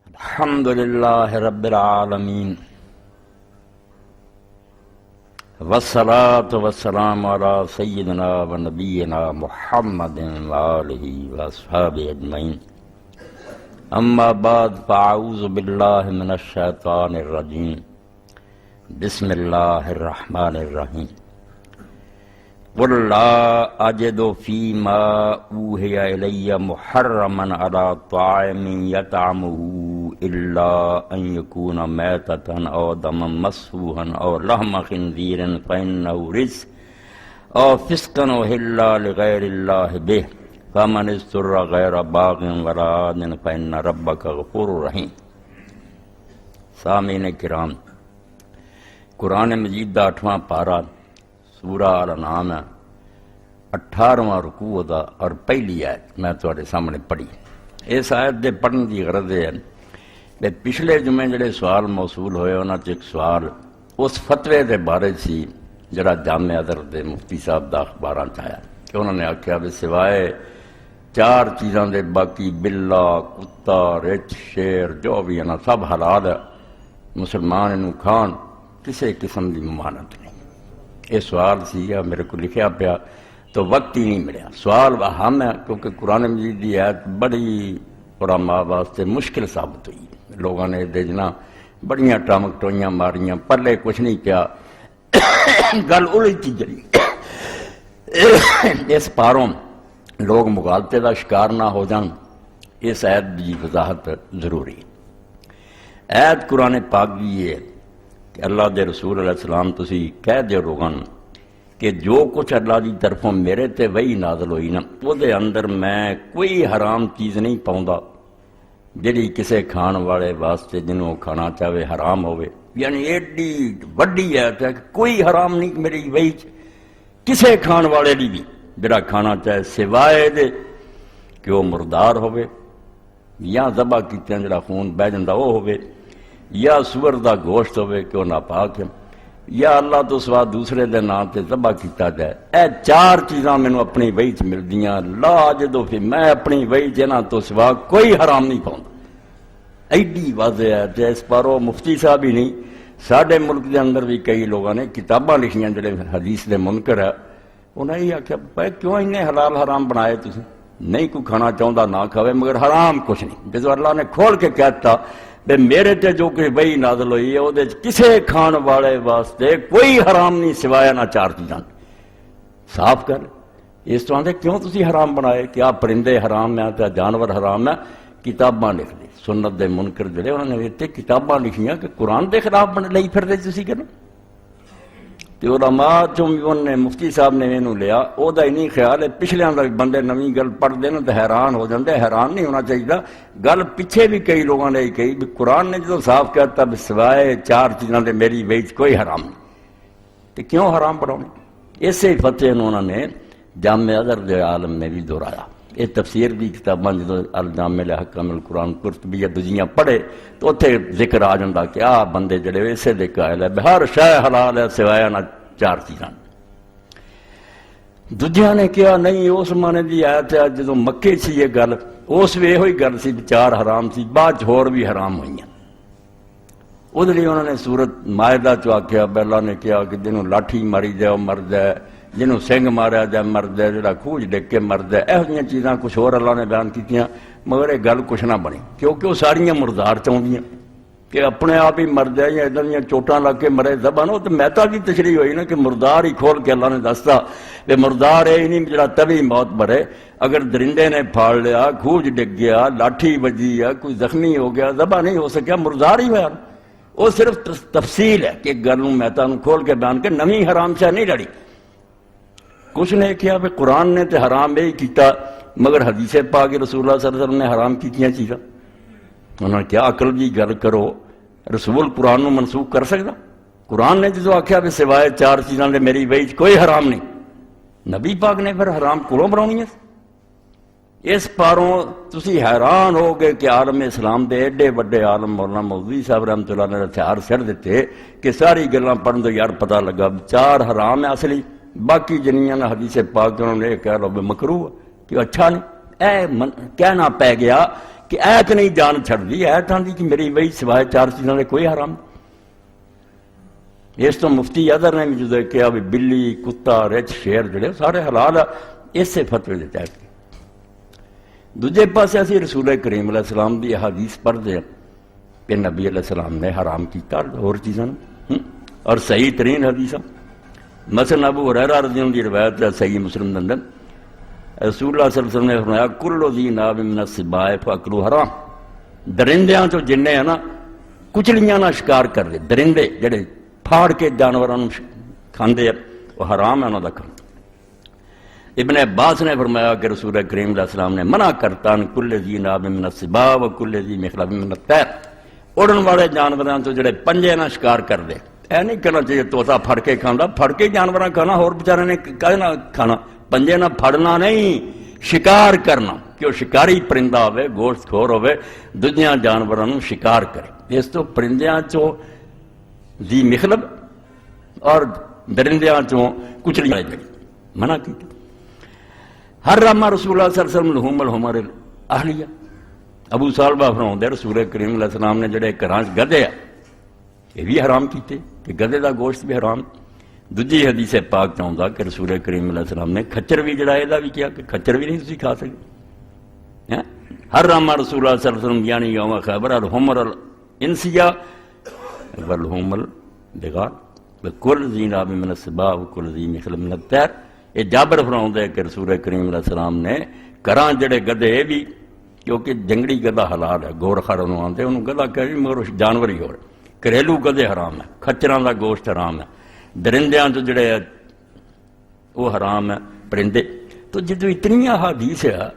الحمد للہ رب العالمین والصلاة والسلام علی سیدنا و نبینا محمد وآلہ واصحابہ اجمعین اما بعد فاعوذ باللہ من الشیطان الرجیم بسم اللہ الرحمن الرحیم قل لا اجد فیما اوحی الی محرما علی طاعم یطعمہ الا ان یکون میتۃ او دما مسفوحا او لحم خنزیر فانہ رجس او فسقا اہل لغیر اللہ بہ فمن اضطر غیر باغ ولا عاد فان ربک غفور رحیم۔ سامعین کرام، قرآن مجید دا 8واں پارہ سورہ الانعام ہے، 18واں رکوع دا اور پہلی آیت میں تواڈے سامنے پڑھی۔ اس آیت دے پڑھن دی غرض ہے کہ پچھلے جمعے جڑے سوال موصول ہوئے انہاں چ ایک سوال اس فتوے دے بارے سی جڑا جامع ازہر دے مفتی صاحب دا اخباراں چ آیا کہ انہوں نے آکھیا بھی سوائے 4 چیزاں دے باقی بلا، کتا، رچھ، شیر جو بھی ہے نا سب حلال ہے، مسلمان انہوں کھان، کسی قسم دی ممانعت نہیں۔ یہ سوال سی میرے کو لکھیا پیا تو وقت ہی نہیں ملیا۔ سوال اہم ہے کیونکہ قرآن مجید دی آیت بڑی علماء واسطے مشکل ثابت ہوئی، لوگوں نے دیجنا بڑیاں ٹامک ٹوئیاں ماریاں، پلے کچھ نہیں پیا، گل الجھی جڑی۔ اس پاروں لوگ مغالطے کا شکار نہ ہو جان، اس آیت کی وضاحت ضروری۔ آیت قرآن پاک کی ہے کہ اللہ دے رسول علیہ السلام تسی کہہ دیو لوگاں کہ جو کچھ اللہ دی طرفوں میرے تے وہی نازل ہوئی نا وہ دے اندر میں کوئی حرام چیز نہیں پاؤندا جڑی کسے کھان والے واسطے جنہوں کھانا چاہے حرام ہوئے، یعنی ایڈی وڈی آیت ہے کہ کوئی حرام نہیں میری وہی کسے کھان والے دی بھی جڑا کھانا چاہے سوائے دے کہ وہ مردار ہوئے یا ذبح کیتے ہیں جڑا خون بہ جندا وہ ہوئے، یا سور دا گوشت ہوئے کہ وہ ناپاک ہے، یا اللہ تو سوا دوسرے دے نام تے ذبح کیتا جائے۔ اے 4 چیزاں مینوں اپنی وحی چ ملدیاں، لا اجدو فی میں اپنی وحی چ انہاں تو سوا کوئی حرام نہیں پاؤندا۔ ایڈی واضح ہے تے اس پر وہ مفتی صاحب ہی نہیں، ساڈے ملک دے اندر بھی کئی لوگوں نے کتاباں لکھیاں جڑے حدیث دے منکر ہے، انہاں یہ آکھیا بھائی کیوں انہیں حلال حرام بنائے تسی؟ نہیں کوئی کھانا چاہتا نہ کھاوے مگر حرام کچھ نہیں۔ جدو اللہ نے کھول کے کہتا کہ میرے تے جو کہ وہی نازل ہوئی ہے وہ کسے کھان والے واسطے کوئی حرام نہیں سوائے نہ 4 چیزاں، صاف کر اس طرح دے کیوں تسی حرام بنائے؟ کیا پرندے حرام ہیں کیا جانور حرام ہیں؟ کتاباں لکھ دی سنت دے منکر جڑے انہوں نے اتنے کتاباں لکھیاں کہ قرآن دے خلاف لئی پھر دے تسی کرنا۔ تو علماء چوں نے مفتی صاحب نے انہوں لیا او دا ہی نہیں خیال ہے پچھلیاں دا بندے نویں گل پڑھ دے نا تو حیران ہو جاندے، حیران نہیں ہونا چاہیے۔ گل پیچھے بھی کئی لوگوں نے کہی بھی قرآن نے جو صاف کہتا بھی سوائے 4 چیزاں دے میری ویچ کوئی حرام نہیں، تو کیوں حرام بناؤں؟ اسی فتح انہوں نے جامع ازہر دے عالم میں بھی دہرایا۔ یہ تفسیر دی کتاباں جدو الجامع لحکام القرآن قرطبی یا دوجیاں پڑھے تو اتنے ذکر آ جاندہ کہ آ بندے جڑے اسے دے قائل ہے ہر شے حلال ہے سوائے نہ 4 چیزاں۔ دوجیاں نے کہا نہیں اس مانے دی آیت ہے جدو مکے سی یہ گل اس وی ہوئی گل سی 4 حرام سی، بعد ہور بھی حرام ہوئیاں۔ ادھر انہوں نے سورت مائدہ چ آکھیا اللہ نے کہا کہ جنہوں لاٹھی ماری جائے وہ مر جائے، جنہوں سنگ ماریا جائے مر جائے، جڑا کھوج ڈگ کے مر جائے، یہ چیزاں کچھ اور اللہ نے بیان کیتیاں مگر یہ گل کچھ نہ بنی کیونکہ وہ ساریاں مردار چاہدیاں کہ اپنے آپ ہی مر جائے یا ادھر دیا چوٹاں لگ کے مرے ذبح نہ تو مہتا کی تشریح ہوئی نا کہ مردار ہی کھول کے اللہ نے دستا کہ مردار ہے ہی نہیں جڑا تبھی موت مرے، اگر درندے نے پھاڑ لیا، کھوج ڈگ گیا، لاٹھی بجی ہے، کوئی زخمی ہو گیا، ذبح نہیں ہو سکیا، مردار ہی ہوا۔ وہ صرف تفصیل ہے کہ گل مہتا کھول کے بیان کے نویں حرام شاہ نہیں لڑی۔ کچھ نے کیا کہ قرآن نے تو حرام یہی کیتا مگر حدیث پاک رسول اللہ صلی اللہ علیہ وسلم نے حرام کیتیاں چیزاں۔ انہوں نے کیا عقل جی گل کرو، رسول قرآن نو منسوخ کر سکتا؟ قرآن نے جدو آکھیا بھی سوائے 4 چیزاں دے میری وحی کوئی حرام نہیں، نبی پاک نے پھر حرام کولوں بناونی ہے؟ اس پاروں تسی حیران ہو گئے کہ عالم اسلام دے ایڈے وڈے عالم مولانا مودودی صاحب رحمۃ اللہ نے ہتھیار سر دیتے کہ ساری گلاں پڑھن تو یار پتہ لگا 4 حرام ہے اصلی، باقی جنیاں نے حدیث پاک انہوں نے کہہ لو مکروہ کہ اچھا نہیں۔ کہنا پہ گیا کہ ایت نہیں جان چھڑتی، ایت آتی کہ میری وہی سوائے 4 چیزوں کے کوئی حرام۔ اس تو مفتی اظہر نے بھی جو کیا بھی بلی، کتا، رچ، شیر جڑے سارے حلال ہے، اس سے فتوے دے تحت۔ دوجے پاسے اسی رسول کریم علیہ السلام دی حدیث پڑھتے ہیں کہ نبی علیہ السلام نے حرام کیتا اور چیزاں اور صحیح ترین حدیث، مثلا ابو ہریرہ رضی اللہ عنہ کی روایت ہے صحیح مسلم کے اندر، رسول اللہ صلی اللہ علیہ وسلم نے فرمایا کل ذی ناب من السباع فاکلوا حرام، درندیاں تو جنے ہیں نا کچلیاں نہ شکار کر دے، درندے جڑے پھاڑ کے جانوراں کھاندے ہیں وہ حرام ہے انہاں دا کھانا۔ ابن عباس نے فرمایا کہ رسول کریم علیہ السلام نے منع کرتا ان کل ذی ناب من السباع و کل ذی مخلب من الطیر، اڑن والے جانوراں تو جڑے پنجے نہ شکار کر دے، اے نہیں کہنا چاہیے طوطا پھڑ کے کھاندا، پھڑ کے جانوراں کھانا اور بیچارے نے کہے نہ کھانا، پنجے نہ پھڑنا نہیں شکار کرنا، کہ وہ شکاری پرندہ ہوئے، گوشت خور ہوئے، دنیا جانوراں نوں شکار کرے۔ اس تو پرندیاں چوں ذی مخلب اور درندیاں چوں کچلیاں جڑی منع کی۔ حرم رسول اللہ صلی اللہ علیہ وسلم لحوم الحمر الاہلیہ، ابو سالبہ فرماؤندے رسول کریم علیہ السلام نے جڑے گھراں وچ گدھے آ یہ بھی حرام کیتے کہ گدھے دا گوشت بھی حرام۔ دوجی حدیث پاک چاہتا کہ رسول کریم علیہ السلام نے کھچر بھی جڑا یہ بھی کیا کہ کھچر بھی نہیں تسی کھا سکتے۔ حرم رسول اللہ صلی اللہ علیہ وسلم یعنی یوم خیبر الحمر الانسیہ والحوم البغال وکل ذی ناب من السباع وکل ذی مخلب من الطیر۔ یہ جابر فرماؤندے کہ رسول کریم علیہ السلام نے گھراں جڑے گدھے یہ بھی، کیونکہ جنگلی گدھا حلال ہے، گور خر انہوں آتے انہوں گدھا کہ مگر جانور ہی ہو رہے، گھریلو گدھے حرام ہے، کھچراں دا گوشت حرام ہے، درندیاں تو جڑے وہ حرام ہے پرندے۔ تو جدو اتنی حدیث ہے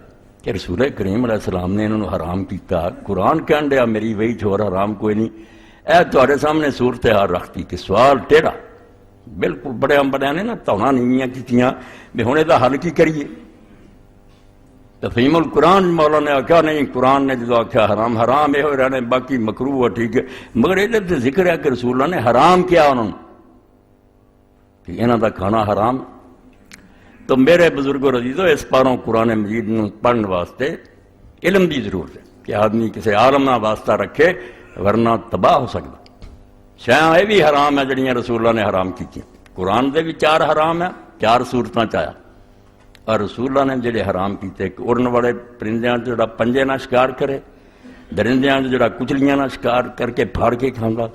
کہ رسول کریم علیہ السلام نے انہوں حرام کیتا، قرآن کہن دیا میری وہی چھوڑ حرام کوئی نہیں، اے تہاڈے سامنے صورتحال رکھتی کہ سوال ٹیڑھا بالکل بڑے بڑے نے نا تونا نیویاں کیتیاں بھی ہن دا حل کی کریے۔ تفہیم القرآن مولا نے آخیا نہیں، قرآن نے جدو آخیا حرام حرام یہ رہنے، باقی مکروہ ہے ٹھیک ہے، مگر یہ ذکر ہے کہ رسول اللہ نے حرام کیا انہوں نے کہ انہاں دا کھانا حرام۔ تو میرے بزرگ و عزیزو اس پاروں قرآن مجید نوں پڑھن واسطے علم دی ضرورت ہے کہ آدمی کسی عالم نہ واسطہ رکھے ورنہ تباہ ہو سکتا۔ شاید یہ بھی حرام ہے جڑیاں رسول اللہ نے حرام کی، قرآن دے بھی 4 حرام ہے، 4 صورتاں چایا، اور رسول اللہ نے جڑے حرام کیتے کہ اڑن والے پرندیاں جڑا پنجے نہ شکار کرے، درندیاں جڑا کچلیاں نہ شکار کر کے پھاڑ کے کھاندا،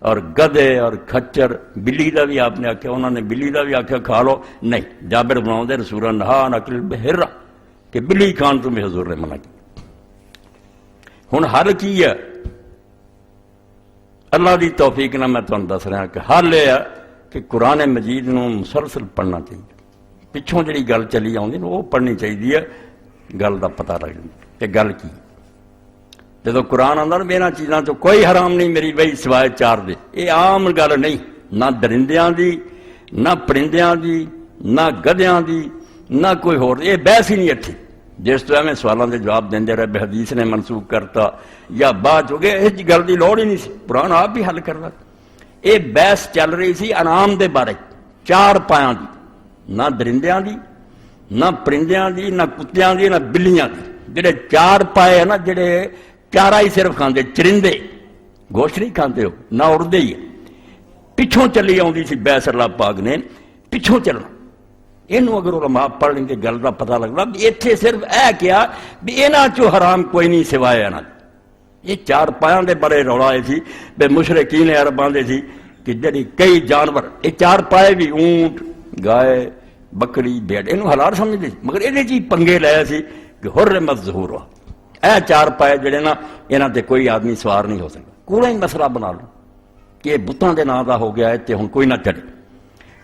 اور گدھے اور کھچر، بلی دا بھی آپ نے آکھیا، انہوں نے بلی دا بھی آکھیا کھا لو، نہیں جابر بناؤندے رسول اللہ نہا عن اکل البحر کہ بلی کھان تو میں حضور نے منع کی۔ ہن حل کی ہے؟ اللہ دی توفیق نہ میں تمہیں دس رہا کہ حل یہ ہے کہ قرآن مجید نوں مسلسل پڑھنا چاہیے، پچھوں جڑی گل چلی آتی وہ پڑھنی چاہیے، گل دا پتہ لگ جائے کہ گل کی۔ جدو قرآن آندا نا میرا چیزاں چ کوئی حرام نہیں میری وہی سوائے 4 دے، یہ عام گل نہیں، نہ درندیاں دی، نہ پرندیاں دی، نہ گدھیاں دی، نہ کوئی ہور، یہ بحث ہی نہیں اتھی۔ جس تو ایویں سوالاں دے جواب دیندے رہے، بے حدیث نے منسوخ کرتا یا بعد ہو گئے، اس گل دی لوڑ ہی نہیں سی، قرآن آپ بھی حل کردا۔ یہ بحث چل رہی سی انعام دے بارے، 4 پایاں دی، نہ درندیاں دی، نہ پرندیاں دی، نہ کتیاں دی، نہ بلیاں دی، جڑے 4 پائے ہیں نا، جڑے چارہ ہی صرف کھاندے، چرندے گوشت نہیں کھاندے ہو، نہ اڑدے ہی، پچھوں چلی آؤندی سی بحث اللہ پاک نے، پچھوں چلنا۔ اینو اگر علماء پڑھ لیں گے گل کا پتہ لگتا بھی اتنے صرف اے کیا بھی یہاں چو حرام کوئی نہیں سوائے انہاں۔ یہ 4 پایاں دے بڑے رولا سی بے مشرکین عرب آندے سی کہ جڑی کئی جانور، یہ 4 پائے بھی اونٹ، گائے، بکری، بھیڑ، اینو حلال سمجھدے سی، مگر یہ جی پنگے لائے سی کہ حرمت ظہورہ، اے 4 پائے جڑے نا یہاں تے کوئی آدمی سوار نہیں ہو سکتا۔ کوڑا ہی مسئلہ بنا لو کہ یہ بتاں دے نام دا ہو گیا ہے تے ہن کوئی نہ چڑھے۔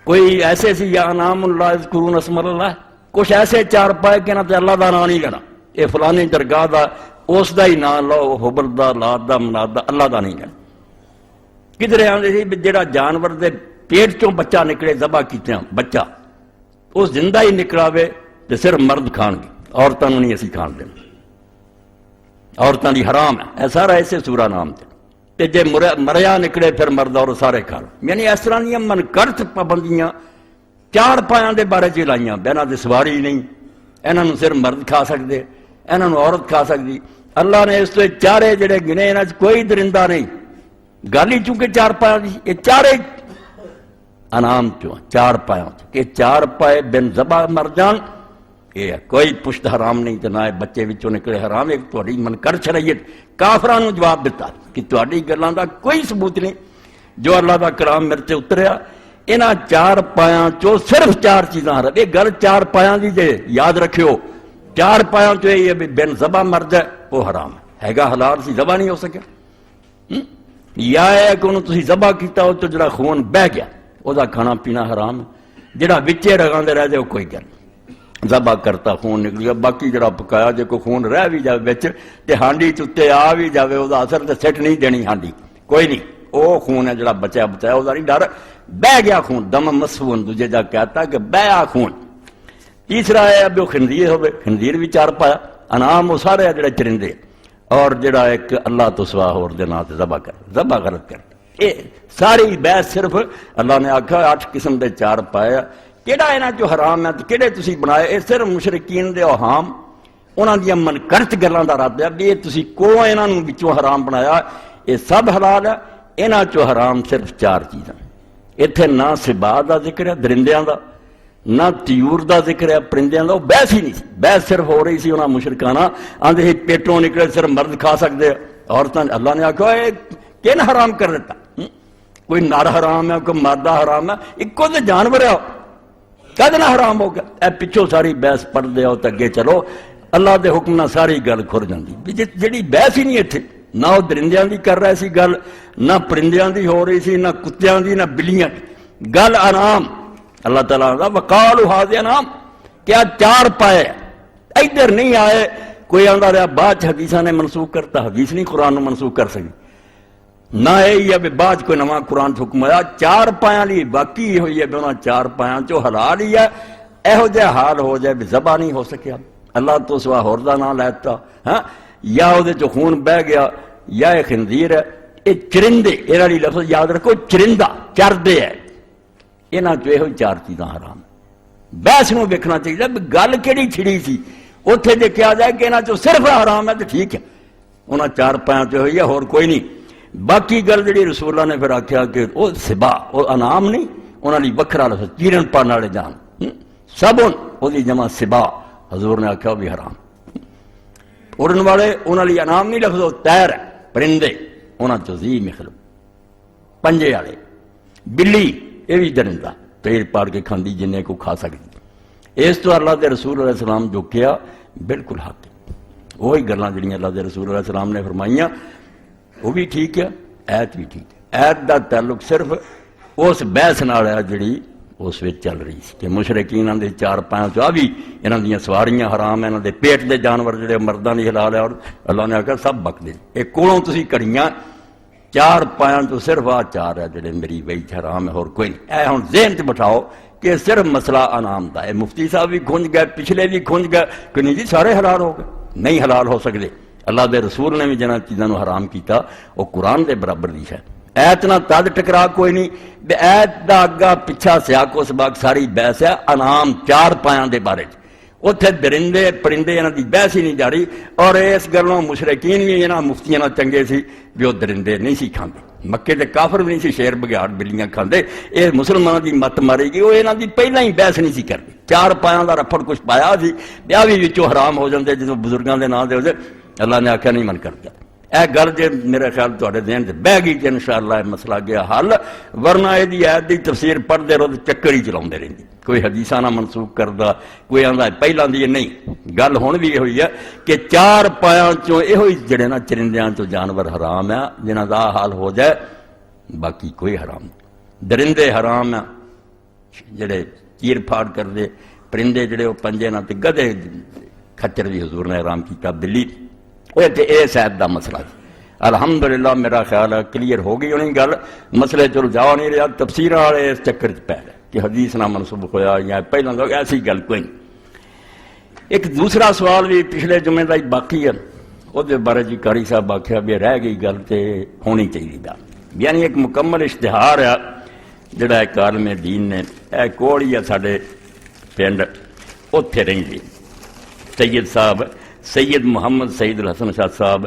کوئی ایسے سی یا انعام اللہ اذکرون اسم اللہ، کچھ ایسے 4 پائے کہ نہ تے اللہ دا نام نہیں لینا، یہ فلانی درگاہ دا اس دا ہی نام لو، حبل دا، لات دا، منات دا، اللہ دا نہیں لینا۔ کدھر آندے سی جڑا جانور دے پیٹ چوں بچہ نکلے ذبح کیتے ہیں بچہ، وہ زندہ ہی نکلاوے تے صرف مرد کھان گے، عورتاں نہیں اسی کھان دینا، عورتاں دی حرام ہے، اے سارا ایسے سورہ نام تے تے جے مریا نکلے پھر مرد اور سارے کھا لو۔ یعنی اس طرح دیا من گڑت پابندیاں 4 پایاں دے بارے چ لائیاں، بہنا دے سواری نہیں، انہاں نوں صرف مرد کھا سکدے، انہاں نوں عورت کھا سکدی، اللہ نے اس تو چارے جڑے گنے انہاں کوئی درندہ نہیں، گل ہی چونکہ چار پایا دی، یہ چارے انعام چوں چار پایا کہ چار پائے بن ذبح مر جان، یہ کوئی پشت حرام نہیں، نہ بچے وچوں نکلے حرام۔ ایک تہاڈی منکر شریعت کافراں نوں جواب دیتا کہ تہاڈی گلاں دا کوئی ثبوت نہیں، جو اللہ دا کلام میرے تے اتریا انہاں چار پایاں چوں صرف چار چیزاں حرام۔ یہ گل چار پایاں دی جے یاد رکھیو، چار پایاں چوں یہ بن ذبح مر جائے وہ حرام ہے گا، حلال سی ذبح نہیں ہو سکیا، یا ہے کہ انہوں تسی ذبح کیتا ہو تو جڑا خون بہ گیا وہ دا کھانا پینا حرام ہے، جڑا وچے رگاندے رہ جائے وہ کوئی گل، ذبح کرتا خون نکل گیا، باقی جڑا پکایا جے کوئی خون رہ بھی جائے وچ تے ہانڈی چتے آ بھی جاوے وہ دا اثر تے سٹ نہیں دینی ہانڈی، کوئی نہیں، وہ خون ہے جڑا بچیا بچایا وہ دا نہیں ڈر، بہ گیا خون دم مسفون، دوجے جا کہتا کہ بہیا خون۔ تیسرا ہے اب وہ خنزیر ہوئے، خنزیر بھی چار پایا، انعام وہ سارے ہے جڑے چرندے، اور جڑا ایک اللہ تو سوا اور دے نام تے ذبح کر، ذبح غلط کر، یہ ساری بحث صرف اللہ نے آکھا 8 قسم دے چار پایا، کیڑا انہاں جو حرام ہے تے کیڑے تسی بنائے، یہ صرف مشرکین دے اوہام انہاں دی منکرت گلاں دا رد ہے بھی یہ تسی کو انہاں نوں وچوں حرام بنایا، یہ سب حلال ہے، انہاں چوں حرام صرف چار چیزاں۔ ایتھے نہ سبا دا ذکر ہے درندیاں دا، نہ طیور دا ذکر ہے پرندیاں دا، وہ بحث ہی نہیں سی، بحث صرف ہو رہی سی انہاں مشرکانہ آندے ہی پیٹوں نکلے صرف مرد کھا سکتے عورتاں، اللہ نے آکھا یہ کن حرام کر دیتا، کوئی نر حرام ہے کوئی مادہ حرام ہے، ایک دے جانور ہے کد نہ حرام ہو گیا، اے پچھوں ساری بحث پڑھ دے آؤ اگے چلو، اللہ دے حکم نہ ساری گل کھر جاندی، جڑی بحث ہی نہیں اتھے، نہ وہ درندیاں دی کر رہے سی گل، نہ پرندیاں دی ہو رہی سی، نہ کتیاں دی، نہ بلیاں دی، گل انعام۔ اللہ تعالیٰ نے وقالوا ھذا انعام، کیا چار پائے ادھر نہیں آئے، کوئی آندا رہا بعد حدیثاں نے منسوخ کرتا، حدیث نہیں قرآن نو منسوخ کر سکی، نہ یہی ہے بعد کوئی نواں قرآن حکم آیا چار پایاں لی، باقی یہ ہوئی ہے بھی انہاں چار پایاں چو حلال ہی ہے، ایہو جہ حال ہو جائے بھی ذبح نہیں ہو سکیا، اللہ تو سوا ہور دا نام لیتا، ہاں یا وہ چو خون بہ گیا، یا یہ خنزیر ہے، یہ چرندے، یہ لفظ یاد رکھو، چرندہ چردے ہے، انہاں چو یہ چار چیزاں حرام۔ بحث نو دیکھنا چاہیے گل کیڑی چھڑی سی، اتنے جے کیا جائے کہ انہاں چو صرف حرام ہے تو ٹھیک ہے، انہاں چار پایاں چ ہوئی ہے اور کوئی نہیں، باقی گل جڑی رسول اللہ نے پھر آخیا کہ وہ سبا وہ انعام نہیں، انہاں لی وکھرا لفظ چیرن پڑن والے جان سبن وہ جمع سبا، حضور نے آخیا وہ بھی حرام، اڑن والے انہاں لی انعام نہیں لفظ، وہ تیر ہے پرندے، انہاں چو ذی مخلب پنجے والے، بلی یہ بھی درندہ پیر پاڑ کے کھاندی جنہیں کو کھا سکتی، اس تو اللہ دے رسول علیہ السلام جو کیا بالکل حق ہے، وہی گلاں جڑیاں اللہ دے رسول علیہ السلام نے فرمائیاں وہ بھی ٹھیک ہے، ایت بھی ٹھیک ہے، ایت دا تعلق صرف اس بحث نال ہے جڑی اس وچ چل رہی سی کہ مشرکین دے چار پایاں چ بھی انہاں دیاں سواریاں حرام ہیں، انہاں دے پیٹ دے جانور جڑے مرداں دی حلال ہے، اور اللہ نے آکھا سب بک دے، اے کولوں تسی کڑیاں چار پایاں تو صرف آ چار ہے جڑے میری وہی حرام ہے اور کوئی نہیں، اے ہن ذہن چ بٹھاؤ کہ صرف مسئلہ انعام دا ہے، مفتی صاحب بھی کھنج گئے، پچھلے بھی کھنج گئے کہ نہیں جی سارے حلال ہو گئے، نہیں حلال ہو سکتے، اللہ دے رسول نے بھی جنہاں چیزاں نو حرام کیتا وہ قرآن دے برابر دی ہے، ایت نہ تد ٹکرا کوئی نہیں، بے ایت دا اگا پچھا سیاق و سباق ساری بحث ہے انعام چار پایاں دے بارے، اتنے درندے پرندے انہاں دی بحث ہی نہیں جاری، اور اس گلوں مشرکین بھی انہاں مفتیاں نال چنگے سی بھی وہ درندے نہیں سی کھاندے، مکے دے کافر بھی نہیں سی شیر بگیاڑ بلیاں کھاندے، یہ مسلمانوں دی مت ماری گئی، وہ انہاں دی پہلا ہی بحث نہیں سی کرتے، چار پایاں دا رفڑ کچھ پایا سی بیاہ بھی وچوں حرام ہو جاندے جدوں بزرگاں دے نام دے ہو جائے، اللہ نے آخیا نہیں من کرتا، اے گل جے میرے خیال تواڈے ذہن تے بہ گئی کہ انشاءاللہ یہ مسئلہ گیا حل، ورنہ یہ ایت دی تفسیر پڑھتے رہو چکر ہی چلاؤندے رہندے، کوئی حدیثاں نہ منسوخ کردا، کوئی آندا پہلاں دی نہیں، گل ہن بھی یہ ہوئی ہے کہ چار پایاں چوں یہ ہوئی جڑے نا چرندیاں چوں جانور حرام ہے، جنہاں دا حال ہو جائے باقی کوئی حرام نہیں، درندے حرام ہیں جڑے چیر پھاڑ کر دے، پرندے جڑے وہ پنجے نہ تے گدے کھچر بھی حضور نے حرام کیتا، بلی اے صاحب دا مسئلہ ہے، الحمدللہ میرا خیال ہے کلیئر ہو گئی ہونی گل، مسئلے چلو جاؤ نہیں رہا، تفسیر والے اس چکر چ پے رہے کہ حدیث نہ منسوخ ہویا یا پہلے تو ایسی گل کوئی نہیں۔ ایک دوسرا سوال بھی پچھلے جمعے کا ہی باقی ہے، وہ بارے جی قاری صاحب آخیا بھی رہ گئی گل تو ہونی چاہیے گل، یعنی ایک مکمل اشتہار ہے جڑا ایک عالم دین نے، اے کوڑ ہی ہے ساڈے پنڈ، اتنے رہندے سید صاحب سید محمد سعید الحسن شاہ صاحب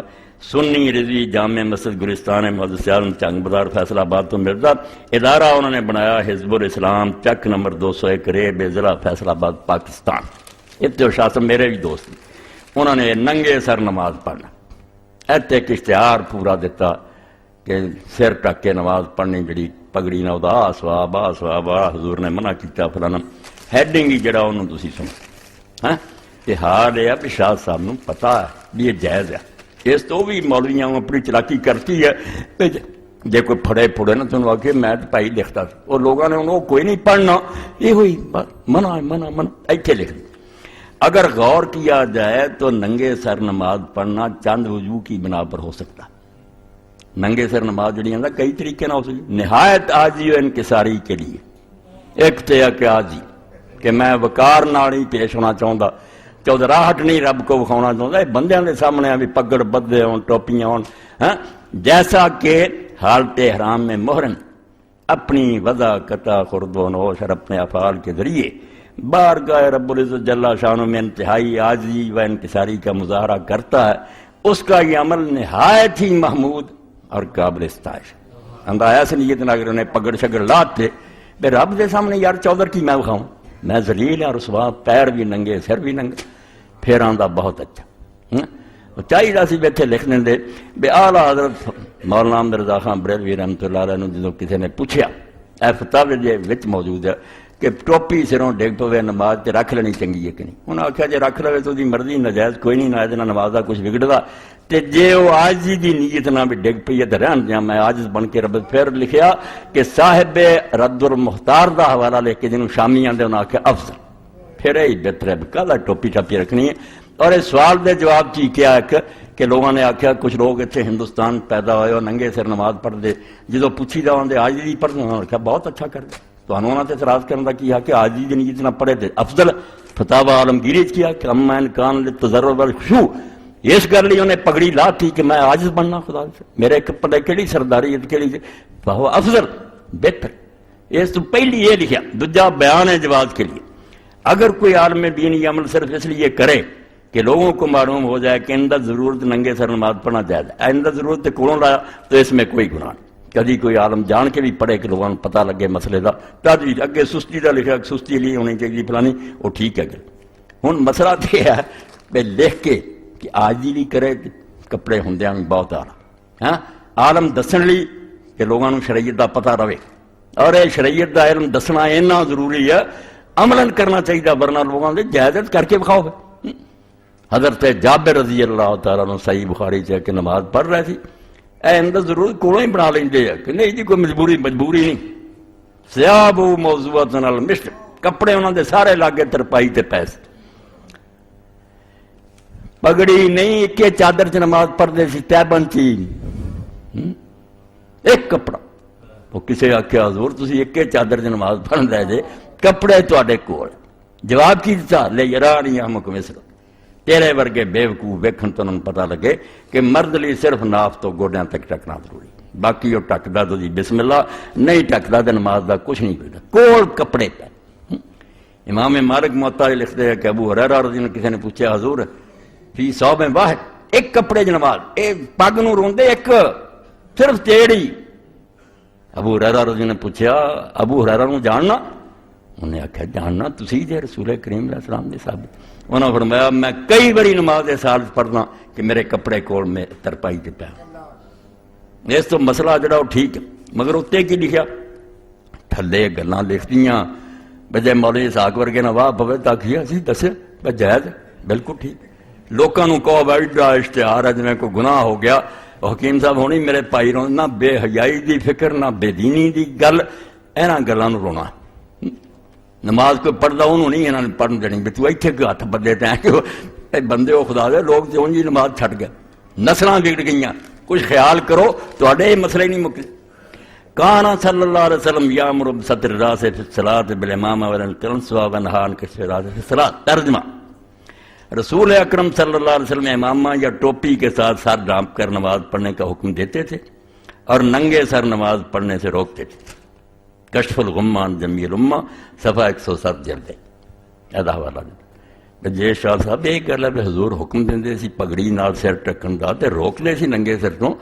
سنی رضوی جامع مسجد گلستان محدث عالم چنگ بازار فیصل آباد تو مرزا ادارہ انہوں نے بنایا حزب الاسلام چک نمبر 201 ریب ضلع فیصل آباد پاکستان. اتنے شاہ صاحب میرے بھی دوست ہیں. انہوں نے ننگے سر نماز پڑھنا ایتے ایک اشتہار پورا دیتا کہ سر ٹک کے نماز پڑھنی جڑی پگڑی نہ ادا سواب حضور نے منع کیتا فلانا ہیڈنگ ہی جڑا انہوں تسی سنو. ہاں یہ حال ہے بھی شاہ صاحب نو پتا ہے بھی یہ جائز ہے. اس تو بھی مولویاں اپنی چلاکی کرتی ہے جے کوئی پھڑے پھڑے نا تو انہوں آکے میں تو پائی لکھتا تھا اور لوگوں نے انہوں کوئی نہیں پڑھنا یہ ہوئی منع ایتھے لکھ دیں. اگر غور کیا جائے تو ننگے سر نماز پڑھنا چند وجوہ کی بنا پر ہو سکتا. ننگے سر نماز جڑی ہے کئی طریقے نہ ہو سکتی. نہایت عاجزی و انکساری کے لیے ایک تے کہ عاجزی کہ میں وقار نال ہی پیش ہونا چاہتا چودراہٹ نہیں رب کو وکھاؤنا چاہتا ہے بندیاں دے سامنے بھی پگڑ بدے ہون ٹوپیاں ہون. جیسا کہ حالت حرام میں محرم اپنی وضع قطع خرد و نوش اور اپنے افعال کے ذریعے بارگاہ رب العزت جل شانہ میں انتہائی عاجزی و انکساری کا مظاہرہ کرتا ہے اس کا یہ عمل نہایت ہی محمود اور قابل ستائش. اندایا سے نیت نہ اگر انہیں پگڑ شگڑ لاتے بے رب دے سامنے یار چودر کی میں بخاؤں میں ذلیل اور رسوا پیر بھی ننگے سر بھی ننگے پھر آندا بہت اچھا چاہیے سی بیٹھے لکھنے دے بے اعلیٰ حضرت مولانا احمد رضا خان بریلوی رحمۃ اللہ علیہ جدو کسی نے پوچھا اے فتاوے دے وچ موجود ہے کہ ٹوپی سروں ڈگ پوے نماز تے رکھ لینی چنگی ہے کہ نہیں. انہاں آکھیا جے رکھ لوے تو دی مرضی ناجائز کوئی نہیں نہ نہ نماز دا کچھ بگڑدا تے جے وہ عاجزی دی نیت نہ بھی ڈگ پئی تے رہن جا میں عاجز بن کے رب پھر لکھیا کہ صاحب رد المختار دا حوالہ لے کے جنوں شامی آندے انہاں آکھیا افضل پھر یہ بہتر ہے کالا ٹوپی ٹاپی رکھنی ہے. اور اس سوال دے جواب چی کیا ہے کہ لوگوں نے آکھیا کچھ لوگ اتنے ہندوستان پیدا ہوئے اور ننگے سر نماز پڑھ دے جدو پوچھی جا آدھے عاجزی پڑھنا انہوں نے کہا بہت اچھا کر دے تو انہوں نے اعتراض کرنے کا کیا کہ عاجزی دی نیت نہ پڑھے تھے افضل. فتاوی عالمگیری کیا کہ اما ان کان للتضرع والخشوع اس کر لی انہیں پگڑی لا تھی کہ میں عاجز بننا خدا سے میرے کپڑے کیڑی سرداریت کیڑی فہو افضل بہتر. اس تو پہلی یہ لکھا دوجا بیان ہے جواز کے لیے اگر کوئی عالم دین یہ عمل صرف اس لیے کرے کہ لوگوں کو معلوم ہو جائے کہ اندر ضرورت ننگے سر نماز پڑھنا جائز ہے اندر ضرورت کولوں لایا تو اس میں کوئی گناہ نہیں. کبھی کوئی عالم جان کے بھی پڑھے کہ لوگوں کو پتہ لگے مسئلے کا تجویز اگے سستی کا لکھا سستی لیے ہونی چاہیے فلانی وہ ٹھیک ہے. ہوں مسئلہ تو یہ ہے کہ لکھ کے کہ عاجزی بھی کرے کپڑے ہوندیاں بھی بہت آلہ ہاں عالم دسن لی کہ لوگوں کو شریعت کا پتہ رہے اور یہ شریعت کا علم دسنا اتنا ضروری ہے عملاً کرنا چاہیے ورنہ لوگوں سے جائزت کر کے بکھاؤ. حضرت جابر رضی اللہ تعالیٰ عنہ صحیح بخاری چاہ کے نماز پڑھ رہے تھی اے اندر ضرور کولوں ہی بنا لیں کہ نہیں جی کوئی مجبوری نہیں. سیاب موضوعات المشت کپڑے انہوں نے سارے لاگے ترپائی تے پیسے پگڑی نہیں ایک چادر چ نماز پڑھتے سی تیبن چی ایک کپڑا وہ کسی آخیا حضور تسی ایک چادر چ نماز پڑھ رہے جے کپڑے تواڈے کول جواب کی دتا لے یرانی احمق مصر تیرے ورگے بے وقوف ویکھن تو انہوں پتہ لگے کہ مرد لی صرف ناف تو گوڈیاں تک ٹکنا ضروری باقی وہ ٹکدا تو جی بسم اللہ نہیں ٹکدا تو نماز دا کچھ نہیں پڑھتا کول کپڑے پہ. امام مالک موطا لکھتے ہیں کہ ابو ہریرہ رضی اللہ عنہ کسی نے پوچھا حضور فی صوب واحد ایک کپڑے جنماز ایک پگ نو روندے ایک صرف تیڑی. ابو ہریرہ رضی اللہ نے پوچھا ابو ہریرہ نو جاننا انہیں آخیا جاننا تسی جے رسول کریم علیہ السلام دے صاحب انہوں نے فرمایا میں کئی باری نماز سال پڑھنا کہ میرے کپڑے کول میں ترپائی تے پیا. اس تو مسئلہ جڑا وہ ٹھیک ہے مگر اتنے کی لکھیا تھلے گلاں لکھدیاں بجے مولوی اسحاق ورگے نہ واہ پوے تاکہ اسی دسے جائز بالکل ٹھیک. لوکاں نو کہو بڑا اشتہار ہے جویں کوئی گناہ ہو گیا حکیم صاحب ہونی میرے پائی رو نہ بے حیائی دی فکر نہ بے دینی دی گل اینا گلاں نو رونا. نماز کوئی پڑھتا انہوں نہیں انہوں نے پڑھن دینی بھی تو ایتھے کوئی ہاتھ بدے تے ہیں کہ بندے وہ خدا دے لوگ تے انجی نماز چھٹ گئے نسلاں بگڑ گئیاں کچھ خیال کرو تواڈے یہ مسئلے نہیں مکے. کانا صلی اللہ علیہ وسلم یامر بستر الراس فی الصلاۃ بالامامہ والانتنسوا ونہا عن کشف الراس فی الصلاۃ. ترجمہ رسول اکرم صلی اللہ علیہ وسلم امامہ یا ٹوپی کے ساتھ سر ڈھانپ کر نماز پڑھنے کا حکم دیتے تھے اور ننگے سر نماز پڑھنے سے روکتے تھے. کشف الغمہ عن جمیع الامہ صفحہ 107 جلد ہے. حوالہ جے شاہ صاحب یہ گل ہے بھی حضور حکم دے سی پگڑی نال سر ٹکن کا تے روکتے سی ننگے سر تو،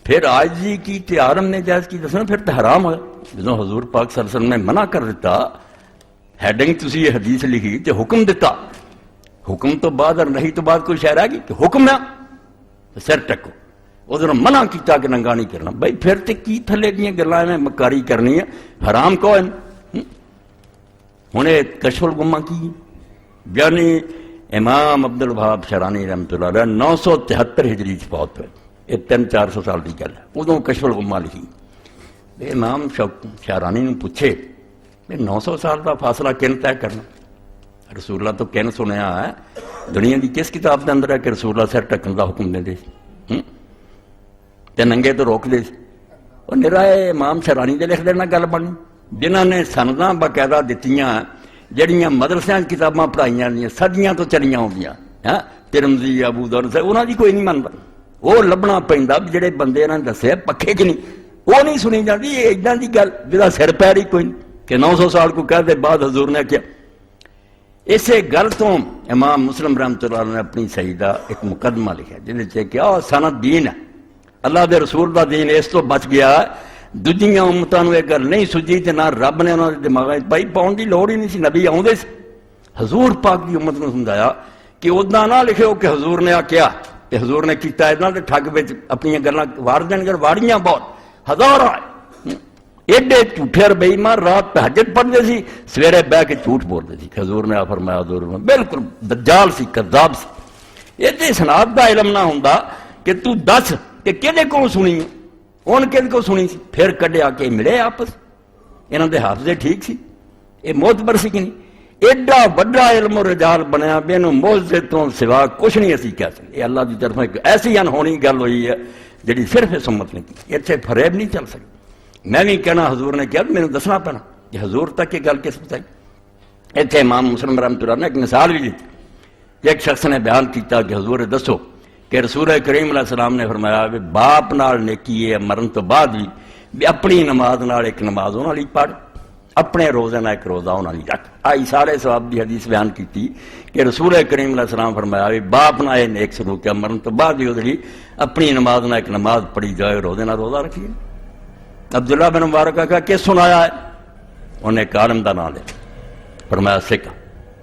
پھر آج جی کی تیارم نے جائز کی دسنا پھر تو حرام ہویا. جدوں حضور پاک صلی اللہ علیہ وسلم نے منع کر دیتا، ہیڈنگ تسی یہ حدیث لکھی تے حکم دیتا، حکم تو بعد اور نہیں تو بعد کوئی شے رہ گئی کہ حکم ہے سر ٹکو، ادھر منع کیتا کہ ننگا نہیں کرنا. بھائی پھر تے کی تھلے دیاں گلاں میں مکاری کرنی ہے، حرام کون ہن کشف الغمہ کی یعنی امام عبد الوہاب شرانی رحمۃ اللہ علیہ 973 ہجری فوت ہوئے. یہ 300-400 سال کی گل ہے. ادوں کشف الغمہ لکھی. امام شارانی نے پوچھے 900 سال کا فاصلہ کن طے کرنا؟ رسول اللہ تو کن سنیا ہے دنیا کی کس کتاب کے اندر ہے کہ رسول اللہ سر ٹکن کا حکم دے تے ننگے تو روک دے سی. اور نرا امام شرانی دے لکھ دینا گل بنی جنہوں نے سنداں باقاعدہ دتیاں جہاں مدرسے کتاباں پڑھائیاں دیا صدیاں تو چلیاں ہوندیاں ترمذی ابو داؤد انہاں دی کوئی نہیں منتا. وہ لبنا پیندا جڑے بندے انہاں نے دسے پکے کہ نہیں وہ نہیں سنی جاتی. یہ اجاں دی گل جہاں سر پیر ہی کوئی نہیں کہ 900 سال کو کہہ دے بعد حضور نے کیا. اسے گل تو امام مسلم رحمۃ اللہ نے اپنی صحیح دا ایک مقدمہ لکھا جہاں کیا سند دین ہے اللہ دے رسول دا دین اس تو بچ گیا. دوجیاں امتاں نوں یہ گل نہیں سجی تے نہ رب نے انہاں دے دماغاں وچ پائی پاؤن دی لوڑ ہی نہیں سی. نبی آوندے سی حضور پاک دی امت نوں سمجھایا کہ اوداں نہ لکھو کہ حضور نے کیا کہ حضور نے کیتا ہے تے ٹھگ وچ اپنی گلاں وار دین گے. واڑیاں بہت ہزاراں ایڈے جھوٹے اور بے ایمان رات تہجد پڑھتے سی سویرے بہ کے جھوٹ بولتے سی. حضور نے فرمایا حضور نے بالکل دجال سی کذاب سی. یہ تے اسناد دا علم نہ ہوندا کہ تو دس کہ کدے کول سنی ان کدے کو سنی سی پھر کڈیا کے ملے آپس. انہاں دے حافظے ٹھیک سی یہ معتبر سی کہ نہیں. ایڈا وڈا علم و رجال بنیا بے نو موجزے تو سوا کچھ نہیں اسی کہہ سکتے. یہ اللہ دی طرف ایک ایسی انہونی گل ہوئی ہے جڑی صرف اس امت نے کی. اتنے فریب نہیں چل سکتی. میں بھی کہنا حضور نے کیا میرے دسنا پینا کہ حضور تک یہ گل کس بتائی. اتنے امام مسلم رحمۃ اللہ نے ایک مثال بھی دیتی. ایک شخص نے بیان کیتا کہ حضور دسو کہ رسول کریم علیہ السلام نے فرمایا بھی باپ نال نیکی ہے مرن تو بعد بھی اپنی نماز نال ایک نماز انہاں لئی پڑھ اپنے روزے نال ایک روزہ انہاں لئی رکھ. آئی سارے ثواب دی حدیث بیان کیتی کہ رسول کریم علیہ السلام فرمایا بھی باپ نال یہ نیک سلوک ہے مرن تو بعد بھی اودے اپنی نماز نال ایک نماز پڑھی جائے روزے نال روزہ رکھیے. عبداللہ بن مبارک کا کس سنایا ہے انہیں ایک عالم دا نام لے فرمایا سکھ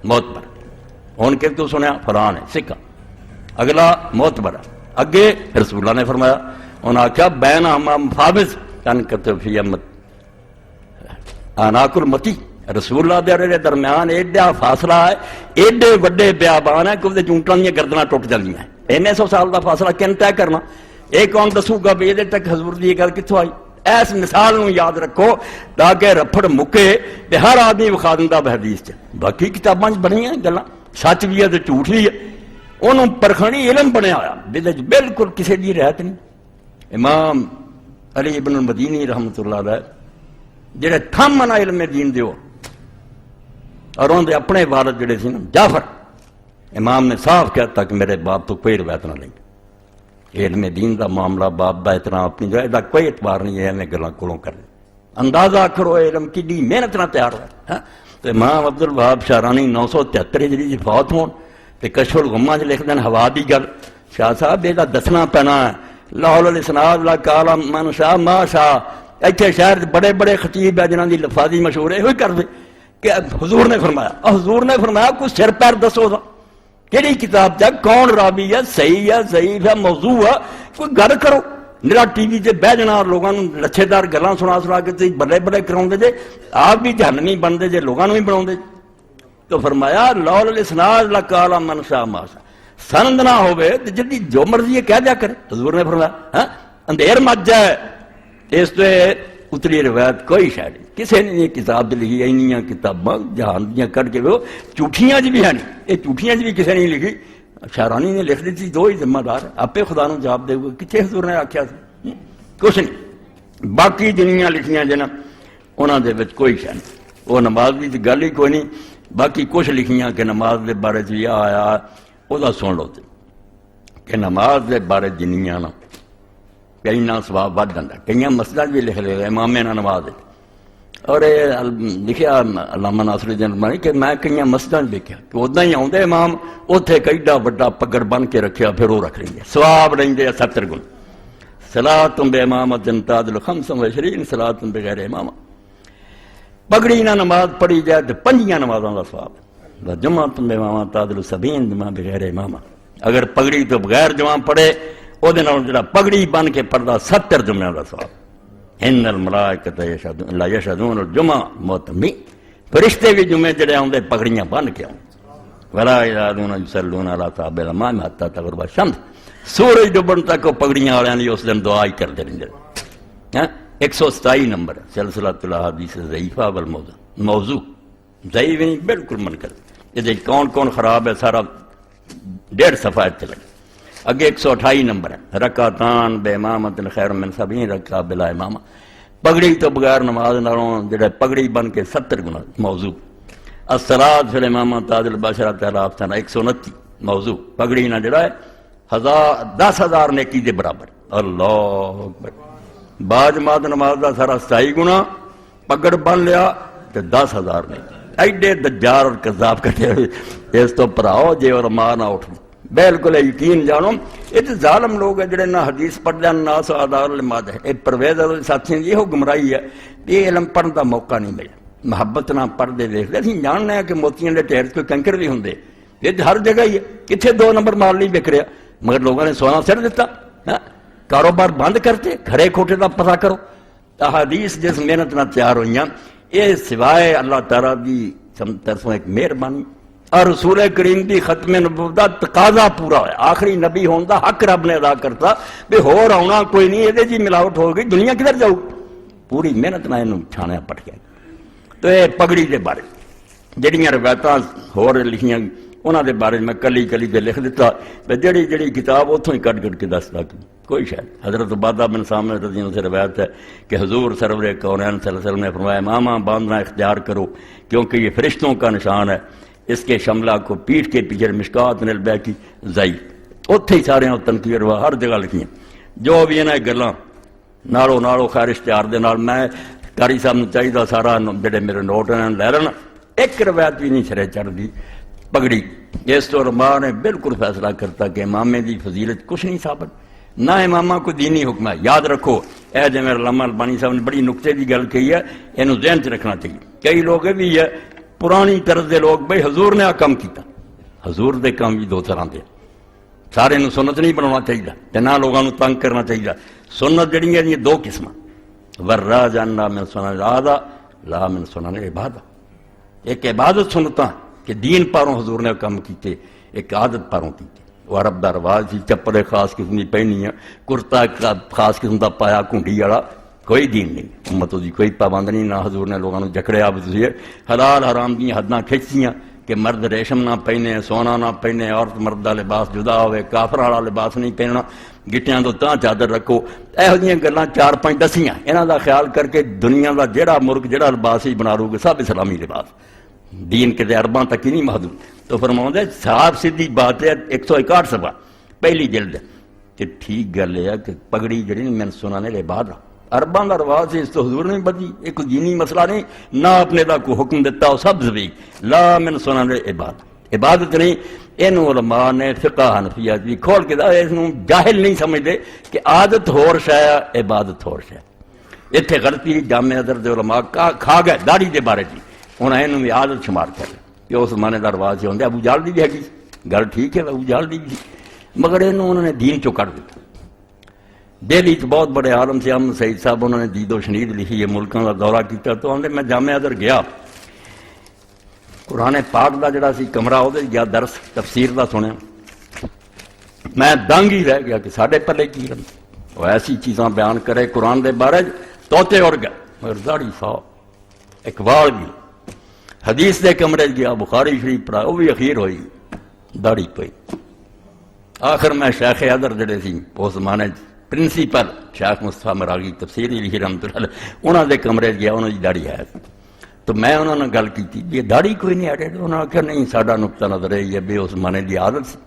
معتبر. ان کے تو سنیا فلان ہے سکھ اگلا معتبر اگے رسول اللہ نے فرمایا انہوں نے آخیا بین مفابز کن کرتے فی امت اناک المتی. رسول اللہ دے درمیان ایڈا فاصلہ ہے ایڈے وڈے بیابان ہے کہ وہ چونٹاں دیا گردناں ٹوٹ جاندیاں ہیں. 100 سال دا فاصلہ کن طے کرنا یہ کون دسو گا بھی یہ تک حضور دی گل کتوں آئی. اس مثال نو یاد رکھو تاکہ رفڑ مکے تے ہر آدمی وکھا دیندا حدیث چ. باقی کتاباں چ بنیاں گلاں سچ بھی ہے تے جھوٹ بھی ہے انہوں پرکھنی علم بنیا ہوا بالکل کسی دی رہت نہیں. امام علی ابن المدینی رحمۃ اللہ علیہ جڑے تھم منا علم دین دیو اور انہوں نے اپنے والد جڑے سی نا جعفر امام نے صاف کہتا کہ میرے باپ تو کوئی روایت نہ لیں. علم دین دا معاملہ باپ دا اتنا اپنی جو ہے کوئی اعتبار نہیں ہے میں گلاں کولوں کر اندازہ کرو علم کی محنت نہ تیار ہوا. تو امام عبد الوہاب شارانی 973 ہجری فوت ہون تے کشف الغمہ چ لکھ دین ہوا دی گل. شاہ صاحب یہ دسنا پینا ہے لاہور الاسناد لا کالا من شاہ ما شاہ. اتنے شہر بڑے بڑے خطیب ہے جنہاں دی لفاظی مشہور ہے ہوئی کر دے کہ حضور نے فرمایا. حضور نے فرمایا کوئی سر پیر دسو دا کہڑی کتاب چ کون راوی ہے صحیح ہے ضعیف ہے موضوع ہے کوئی گل کرو. میرا ٹی وی سے بہ جانا لوگوں لچھے دار گلاں سنا کے بڑے بڑے کراؤ جے آپ بھی جہنمی بنتے جے لوگوں بھی بنا. تو فرمایا لول الاسناد لقال من شاء ما شاء. سند نہ ہوئے تو جدی جو مرضی کہہ دیا کرے. حضور نے فرمایا اندھیر مت جائے اس تو اتری روایت کوئی شاید نہیں کسی نے یہ کتاب لکھی. اینیاں کتاباں جہان دیاں کر کے وہ جھوٹیاں بھی ہیں یہ جھوٹیاں بھی کسی نے لکھی. شارانی نے لکھ دی تھی دو ہی ذمہ دار آپ خدا نو جواب دے گا کتنے حضور نے آخیا کچھ نہیں. باقی جنیاں لکھیاں جنا انہوں دے وچ کوئی شاید نہیں. وہ نماز کی گل ہی کوئی نہیں. باقی کچھ لکھیاں کہ نماز دے بارے یہ آیا وہ سن لو کہ نماز دے بارے جنیاں نا کئی نہ سواب بڑھ جاتا. کئی مسئلہ بھی لکھ لے گا امام نہ نماز اور لکھیا علامہ ناصر الدین البانی کہ میں کئی مسجداں دیکھا کہ ادا ہی آدھے امام اتنے کیڈا وڈا پگڑ بن کے رکھیا پھر وہ رکھ لیں گے سواب لیں گے 70 گن صلاۃ بے امامت تعدل 25 صلاۃ بغیر امام پگڑی نہ نماز پڑھی جائے تو 5 نمازوں کا سواب جمعۃ بے امام تعدل 70 جمعہ بغیر امام اگر پگڑی تو بغیر جمعہ پڑھے وہ جڑا پگڑی بن کے پڑھتا 70 جمعہ کا سواب ان الملائکۃ لا یشهدون الجمعہ معتمی فرشتے بھی جمعے جڑے آتے پگڑیاں بن کے آؤں ولا یزالون یصلون علی صحاب الامام حتی تغرب الشمس سورج ڈبن تک وہ پگڑیاں والے اس دن دعا ہی کرتے رہتے 127 نمبر سلسلۃ الاحادیث ضعیفہ والموضوع ضعیف نہیں بالکل منکر یہ کون کون خراب ہے سارا 1.5 صفحہ چلے اگے 128 نمبر ہے رکعتان بے امامت خیر من 70 رکعت بلا امامہ پگڑی تو بغیر نماز نالوں جڑا پگڑی بن کے 70 گنا موضوع الصلاۃ فی الامامہ تعدل 10,000 سنہ 129 موضوع پگڑی نہ جڑا ہے 10,000 نیکی دے برابر اللہ اکبر بعد جماعت نماز دا سارا 27 گنا پگڑ بن لیا تو 10,000 نیکی ایڈے دجال اور کذاب کٹے ہوئے اس تو پراؤ جے اور ماں نہ اٹھ بالکل یقین جانو یہ تو ظالم لوگ ہیں جڑے نہ حدیث پڑھ دیں نہ سعادار الماد ہے یہ پرویز ساتھی یہ گمراہی ہے یہ علم پڑھنے کا موقع نہیں ملا محبت نہ پڑھتے دیکھتے اِسی جاننے ہیں کہ موتیاں کے ٹھہر کوئی کنکر بھی ہوں یہ ہر جگہ ہی ہے کتنے 2 نمبر مال نہیں بک رہا مگر لوگوں نے سونا سر دیتا کاروبار بند کرتے کھڑے کھوٹے کا پتہ کرو حدیث جس محنت نہ تیار ہوئی یہ سوائے اللہ تعالیٰ کی طرفوں ایک مہربانی اور رسول کریم دی ختم نبوت دا تقاضا پورا ہے آخری نبی ہون دا حق رب نے ادا کرتا بھی ہو آنا کوئی نہیں یہ جی ملاوٹ ہو گئی دنیا کدھر جاؤ پوری محنت نہ یہ چھانے پٹ گیا تو یہ پگڑی دے بارے جہاں روایت ہور لکھیاں انہوں دے بارے میں کلی کلی کے لکھ دیتا جڑی جڑی کتاب اتوں ہی کٹ کٹ کے دستا کوئی شاید حضرت عبادہ بن سامنے رضی اللہ عنہ سے روایت ہے کہ حضور سرور کونین صلی اللہ علیہ وسلم نے فرمایا ماما باندھنا اختیار کرو کیونکہ یہ فرشتوں کا نشان ہے اس کے شملہ کو پیٹھ کے پیچھے مشکات نلبے کی ضعیف اتھے ہی سارے تنقیر ہوا ہر جگہ لکھیں جو بھی انہیں گلاں نالو نالو خیر اشتہار دے نال میں کاری صاحب نے چاہیے سارا جڑے میرے نوٹ ہیں لے لینا ایک روایت بھی نہیں سرے چڑھ دی پگڑی اس تو علماء نے بالکل فیصلہ کرتا کہ امامے دی فضیلت کچھ نہیں ثابت نہ امامہ کو دینی حکم ہے یاد رکھو اے جو میرے علامہ البانی صاحب نے بڑی نقطے کی گل کہی ہے انہوں ذہن چ رکھنا چاہیے کئی لوگ بھی ہے پرانی طرز دے لوگ بھئی حضور نے کام کیتا حضور دے کام بھی 2 طرح دے سارے نو سنت نہیں بنانا چاہیے تے نہ لوگوں تنگ کرنا چاہیے سنت جڑی ہیں 2 قسم وراج لا من سنن العادہ لا من سنن العبادہ ایک عبادت سنتا کہ دین پاروں حضور نے کام کیتے ایک عادت پاروں کیتے وہ عرب دا رواج سی چپل خاص قسم کی پہنی ہے کرتا خاص قسم دا پایا کنڈی والا کوئی دین نہیں امت دی کوئی پابند نہیں نہ حضور نے لوگوں جکڑیا بتائیے حلال حرام دی حداں کھچتیاں کہ مرد ریشم نہ پہنے سونا نہ پہنے عورت مرد دا لباس جدا ہوئے کافر والا لباس نہیں پہننا گٹیاں تو تاں چادر رکھو ایہو جیاں گلاں 4-5 دسیاں انہاں دا خیال کر کے دنیا دا جڑا ملک جڑا لباس ہی بنا لو گے سب اسلامی لباس دین کے عرباں تک ہی نہیں محدود تو فرماؤں دے صاحب سیدھی بات ہے 161 صفحہ پہلی جلد کہ ٹھیک گل ہے کہ پگڑی جڑی میں سنا نے عبادت عرباں دا رواج اس تو حضور نے بدلی ایک دینی مسئلہ نہیں نہ اپنے دا کو حکم دیتا ہو سب زبی لا من سنن عبادت عبادت نہیں ان علماء نے فقہ حنفیہ بھی کھول کے اس نو جاہل نہیں سمجھتے کہ عادت ہور شے عبادت ہور شے اتنے غلطی جامع ازہر دے علماء کھا گئے داڑھی دے بارے دی انہیں انہوں نے عادت شمار کر کہ اس زمانے دا رواج سے ہوندے ابو جہل دی بھی ہے گل ٹھیک ہے ابو جہل دی بھی مگر انہوں نے دین چو کر دیتا دہلی چ بہت بڑے عالم سے احمد سعید صاحب انہوں نے دید و شنید لکھی ہے ملکوں کا دورہ کیا تو آدھے میں جامع ازہر گیا قرآن پاک دا جڑا سی کمرہ وہ گیا درس تفسیر دا سنیا میں دنگ ہی رہ گیا کہ ساڈے پلے کی رہی وہ ایسی چیزاں بیان کرے قرآن دے بارے توتے اڑ گئے مگر داڑھی صاحب اقبال بھی حدیث دے کمرے گیا بخاری شریف پڑھا وہ بھی اخیر ہوئی داڑھی پئی آخر میں شیخ ازہر جڑے سی اس زمانے پرنسپل شیخ مصطفیٰ مراغی تفسیری لکھی رحمۃ اللہ علیہ انہوں دے کمرے گیا انہوں دی داڑھی ہے تو میں انہوں نے گل کی تھی یہ داڑھی کوئی نہیں ایڈیڈ انہوں نے کہا نہیں ساڈا نقطہ نظر ہے یہ بھی اس زمانے دی عادت سی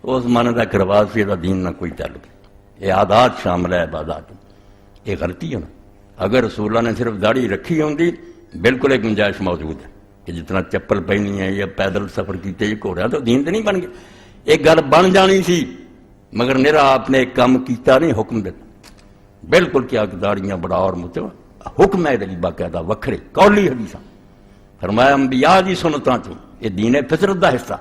اس زمانے دا ایک رواج سی دا دین نہ کوئی تعلق یہ عادات شامل ہے عبادات یہ غلطی ہے نا اگر رسول اللہ نے صرف داڑھی رکھی ہوندی بالکل ایک گنجائش موجود ہے کہ جتنا چپل پہنی ہے یا پیدل سفر کیتے یہ گھوڑا تو دین تو نہیں بن گیا. ایک گل بن جانی سی مگر میرا آپ نے ایک کام کیتا نہیں، حکم دیتا بالکل کیا کہ داڑیاں بڑا اور مجھے حکم ہے دلی باقاعدہ وکھرے قولی حدیثاں فرمایا انبیاء دی سنتاں چوں یہ دین فطرت دا حصہ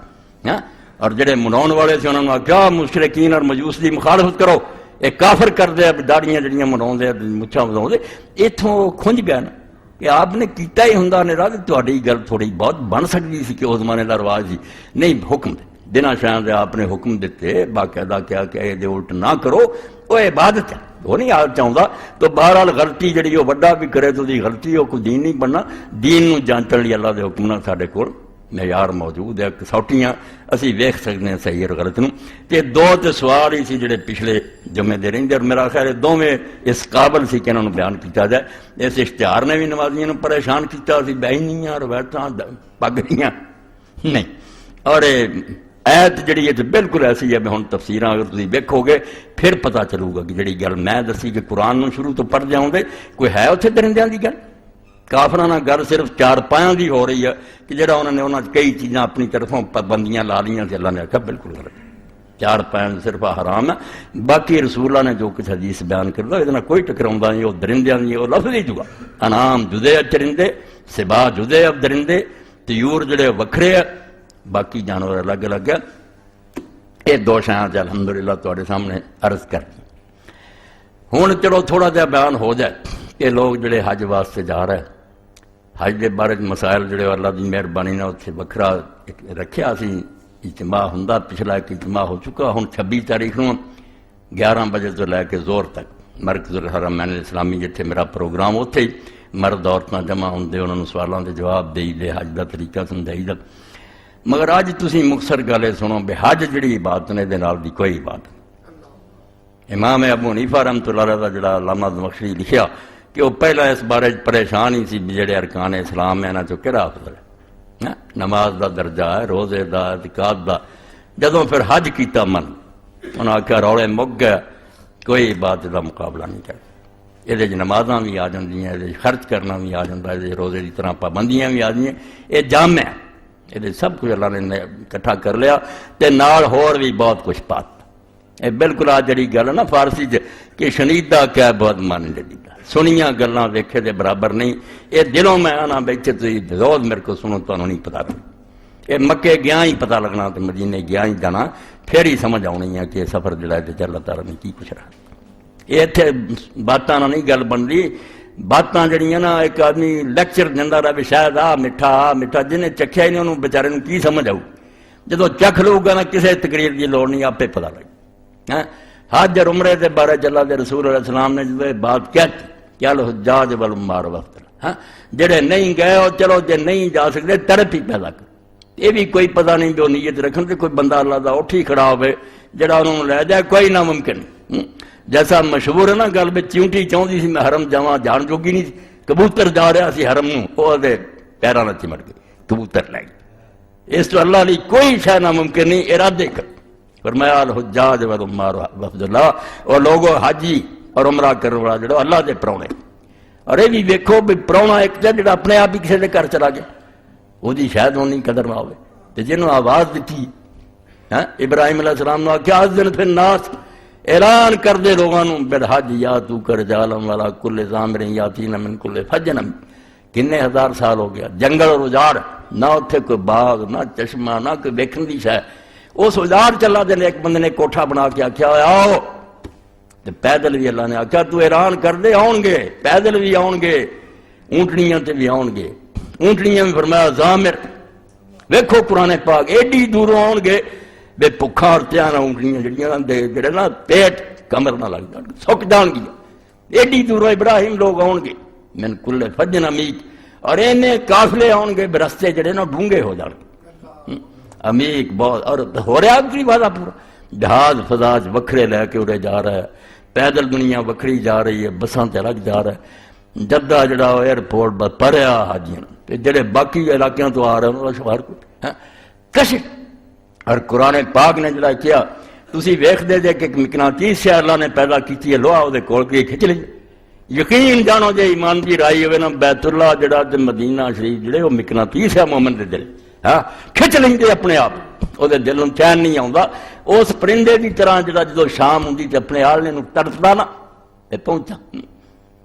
ہاں. اور جڑے مناؤن والے تھے انہوں نے کیا مشرکین اور مجوس دی مخالفت کرو، یہ کافر کر دے داڑیاں جڑیاں مناؤں دے مچھاں وداؤں دے. اتوں کھنج گیا نا کہ آپ نے کیتا ہی ہوندا نے راہ تہاڈی گل تھوڑی بہت بن سکتی سی کہ اس زمانے دا رواج سی. نہیں حکم دے بنا شاہ دے آپ نے حکم دیتے باقاعدہ کیا کہ یہ الٹ نہ کرو، وہ عبادت ہے وہ نہیں آ چاہتا. تو بہرحال غلطی جڑی وہ بڑا بھی کرے تو دی غلطی وہ کوئی دین نہیں بننا. دین نو جانچن لئی اللہ دے حکم نال ساڈے کول معیار موجود ہے، کسوٹیاں اسی ویکھ سکتے ہیں صحیح اور غلط نو. تے دو تے سوال ہی سی جڑے پچھلے جمعے دے رہندے اور میرا خیال ہے دوویں اس قابل سی کہ انہاں نوں بیان کیتا جائے. اس اشتہار نے بھی نمازیاں نوں پریشان کیتا سی بہنیاں روایتاں پگڑیاں نہیں. اور ایت جڑی ہے بالکل ایسی ہے. میں ہن تفسیراں اگر تسی ویکھو گے پھر پتہ چلو گا کہ جڑی گل میں دسی کہ قرآن نوں شروع تو پڑھ جاؤں دے کوئی ہے اتنے درندیاں دی گل. کافراں گل صرف چار پایاں دی ہو رہی ہے کہ جڑا انہوں نے انہاں کئی چیزاں اپنی طرفوں پابندیاں لا لیاں تے اللہ نے آکھا بالکل غلط. چار پایاں صرف حرام ہے، باقی رسول اللہ نے جو کچھ حدیث بیان کردا یہ کوئی ٹکراوندا نہیں. وہ درندیاں دی وہ لفظ ہی جگا انعام جدے چرندے سبا جدے اب درندے طیور جڑے وکھرے باقی جانور الگ الگ ہے. یہ دو شاں الحمدللہ تواڈے سامنے عرض کر دی. ہن چلو تھوڑا جہا بیان ہو جائے کہ لوگ جڑے حج واسطے جا رہے حج کے بارے مسائل جڑے اللہ کی مہربانی نے اتنے وکھرا رکھیا سی اجتماع ہوندا. پچھلا ایک اجتماع ہو چکا. ہن 26 تاریخ نو 11 بجے تو لے کے زور تک مرکز الحرمین الاسلامی جتھے میرا پروگرام اتھے ہی مرد عورتاں جمع ہوندے انہاں نوں سوالاں دے جواب دئی دے حج دا طریقہ سمجھائی دا. مگر اج تسی مختصر گل سنو بے حج جڑی عبادت نے دے نال دی کوئی عبادت. امام ابو حنیفہ رحمۃ اللہ علیہ دا جڑا علامہ زمخشری لکھیا کہ وہ پہلا اس بارے پریشان ہی سی جڑے ارکان اسلام ہیں انہاں چوں کہڑا افضل ہے. نماز دا درجہ ہے، روزے دا، اعتکاف دا. جدوں پھر حج کیتا من انہاں آکھیا رولے مک گیا کوئی عبادت دا مقابلہ نہیں کرتا. یہ نمازاں بھی آ جاندیاں، یہ خرچ کرنا بھی آ جاتا ہے، روزے کی طرح پابندیاں بھی آ جاندیاں. یہ جامع ہے، یہ سب کچھ اللہ نے اکٹھا کر لیا تے نال ہور بھی بہت کچھ پات. یہ بالکل آ جڑی گل ہے نا فارسی کہ شنیدہ کیا بہت مان جدیدہ سنیاں گلاں ویکھے دے برابر نہیں. یہ دلوں میں آنا بیٹھے تو روز میرے کو سنو تو نہیں پتا لگنا. یہ مکے گیا ہی پتا لگنا تو مدینے گیا ہی جانا پھر ہی سمجھ آنی ہے کہ یہ سفر جڑا ہے اللہ تعالیٰ نے کی کچھ رہا. یہ اتنے باتاں نہیں گل بن رہی. باتاں جڑیاں نا ایک آدمی لیکچر دینا رہا بھی شاید آ میٹھا جنہیں چکھیا ہی نہیں انہوں بیچارے نوں کی سمجھ آؤ. جدو چکھ لو گا نا کسی تقریر کی لوڑ نہیں آپ پتہ لگ. حج اور عمرے کے بارے اللہ کے رسول علیہ السلام نے جب بات کہتی چل حجاج والعمار وقت جڑے نہیں گئے اور چلو جے نہیں جا سکتے تڑپ ہی پیدا کر. یہ بھی کوئی پتہ نہیں جو نیت رکھن تے کوئی بندہ اللہ دا اٹھ ہی کھڑا ہوئے جڑا انہوں نے لے جائے کوئی ناممکن نہیں. جیسا مشہور ہے نا گل میں چیونٹی چاہتی سی میں حرم جاواں جان جوگی نہیں. کبوتر جا رہا سی حرم نوں وہ دے پیراں نال چمٹ گئی کبوتر لے گئے. اس تو اللہ علی کوئی شے ناممکن نہیں. ارادے کر فرمایا الحجاج والعمار وفد اللہ اور لوگوں حاجی اور عمرہ کرنے والا جڑا اللہ دے پراؤنے. اور یہ بھی ویکھو بھی پراؤنا ایک جڑا اپنے آپ ہی کسی دے گھر چلا گیا وہ شاید ہونی قدر نہ ہوئے تے جنہوں آواز دیتی ابراہیم علیہ السلام نے آخیا اذن فی الناس اعلان کر دے لوگوں بالحج یا تو کر جالم والا کل ضامر یاتین من کل فج. کنے ہزار سال ہو گیا جنگل اور اجاڑ نہ اتنے کوئی باغ نہ چشمہ نہ کوئی ویکھن دی شے. اس اجاڑ چلا دے ایک بندے نے کوٹھا بنا کے آخیا آؤ تے پیدل بھی اللہ نے آخیا تو اعلان کر دے آؤ گے پیدل بھی آؤ گے اونٹنیاں تے بھی آؤ گے. اونٹنیاں بھی فرمایا ضامر ویکھو قرآن پاک ایڈی دوروں آؤ گے بے بھکھا اور تیانا اونٹنیاں جڑیاں جڑے نا پیٹ کمر نہ لگ جان سک جان گیا. ایڈی دوروں ابراہیم لوگ آؤ گے من کل فجن عمیق اور اینے قافلے آؤ گے برستے جڑے نا ڈونگے ہو جان گے عمیق بہت. اور ہو رہا اگلی بات پورا جہاز فضاج وکھرے لے کے اڑے جا رہا ہے پیدل دنیا وکھری جا رہی ہے بساں تے الگ جا رہا ہے. جدہ جڑا ایئرپورٹ بس پڑیا حاجیاں جڑے باقی علاقوں تو آ رہے ہیں انہوں نے شمار کو کشف. اور قرآن پاک نے جڑا کیا تسی ویکھ دے کہ مقناطیس سے اللہ نے پیدا کیتی ہے لوہا وہ کول کے کھچ لی. یقین جانو جے ایمان دی رائی ہوئے نا بیت اللہ جڑا تے مدینہ شریف جڑے وہ مقناطیس ہے مومن دے دل ہاں کھچ لیندے اپنے آپ وہ دے دل نوں چین نہیں آوندا اس پرندے دی طرح جڑا جدوں شام ہوندی تے اپنے آلنے نوں تڑپدا نا تے پہنچا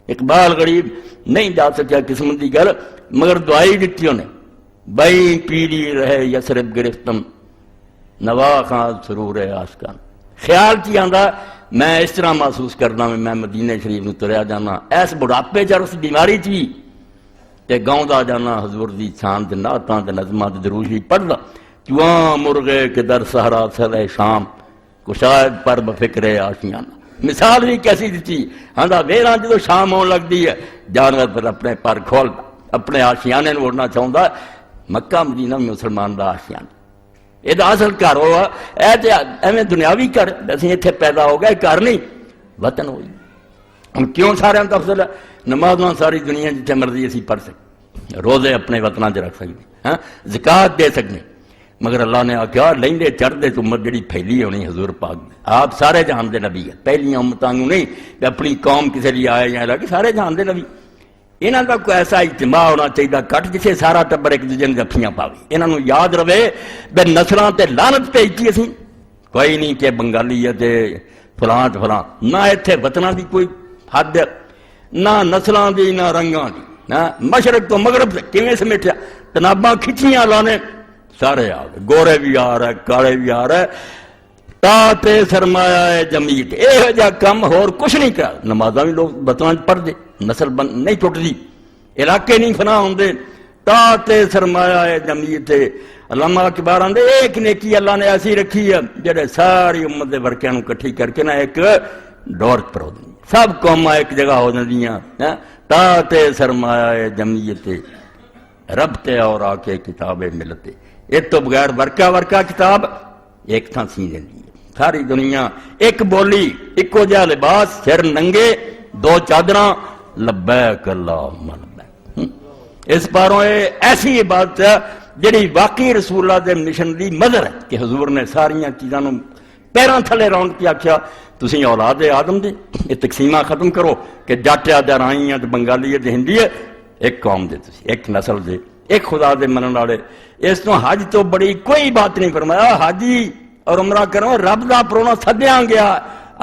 اقبال غریب نہیں جا سکیا قسمت دی گل مگر دعائی دتی انہیں بئی پیری رہے یسرب گرفتم نوا خان سرور آسکان خیال چی آندا میں اس طرح محسوس کرنا میں مدینہ شریف نو تریا جانا ایس بڑھاپے چ اس بیماری چی تے گاؤں دا جانا حضور دی شان تے نعتاں تے نظماں تے دروشی پڑھدا جواں مرغے کے در صحرا سلے شام کشاید پر بفکر آشیانہ مثال بھی کیسی دیتی ہاں ویراں جدو شام ہون لگدی ہے جانور پر اپنے پر کھول اپنے آشیانے نو اڑنا چاہوندا مکہ مدینہ میں مسلمان دا آشیانہ یہ اصل گھر ہوا ایویں دنیاوی گھر اسی اتنے پیدا ہو گئے گھر نہیں وطن ہوئی ہوں کیوں سارے کا افضل ہے نمازاں ساری دنیا جتنے مرضی اسی پڑھ سکتے روزے اپنے وطنوں چ رکھ سکتے ہاں زکات دے سکتے مگر اللہ نے آخیا لیندے چڑھتے امت جڑی پھیلی ہونی حضور پاک آپ سارے جہان دے نبی ہے پہلیاں امتاں نہیں کہ اپنی قوم کسی لیے آئے یا لگے سارے جہان دے نبی یہاں کا کوئی ایسا اجتماع ہونا چاہیے کٹ جسے سارا ٹبر ایک دوسرے گفیاں پاوے یہاں یاد رہے بے نسلاں تے لعنت بھیجتی اسی کوئی نہیں کہ بنگالی ہے تے فلاں فلاں نہ اتنے وطناں دی کوئی حد نہ نسلاں دی نہ رنگاں دی نہ مشرق تو مغرب سے کیویں سمیٹیا تناباں کھچیاں لانے سارے آ گئے گورے بھی آ رہے کالے بھی آ رہے تا تے سرمایہ جمیت یہ جا کم ہور کچھ نہیں کر نمازاں بھی لوگ وطناں پڑھ دے نسل نہیں ٹوٹتی علاقے نہیں فنا ہوندے تا تے سرمایہ جمیت علامہ اقبال آندے ایک نیکی اللہ نے ایسی رکھی ہے جڑے ساری امت دے ورکیاں نوں کٹھی کر کے نا ایک ڈور پر ہو دیں سب قوماں ایک جگہ ہو جاندیاں تا تے سرمایہ جمیت رب تے اور آ کے کتاب ملتے ایک تو بغیر ورکا کتاب ایک تھاں سی دیندی ہے ساری دنیا ایک بولی ایکو جہا لباس سر ننگے دو چادراں لبیک اللہم لبیک اس پاروں ایسی عبادت ہے جڑی واقعی رسول اللہ دے مشن دی مدر ہے کہ حضور نے ساریاں چیزاں نوں پیراں تھلے رون کے آکھیا تسی اولاد آدم دے یہ تقسیمہ ختم کرو کہ جٹ ہے درائی ہے بنگالی ہے ہندی ہے ایک قوم دے تسی ایک نسل دے ایک خدا دے منن والے اس تو حج تو بڑی کوئی بات نہیں فرمایا حاجی اور عمرہ کرو رب دا پرونا سدیاں گیا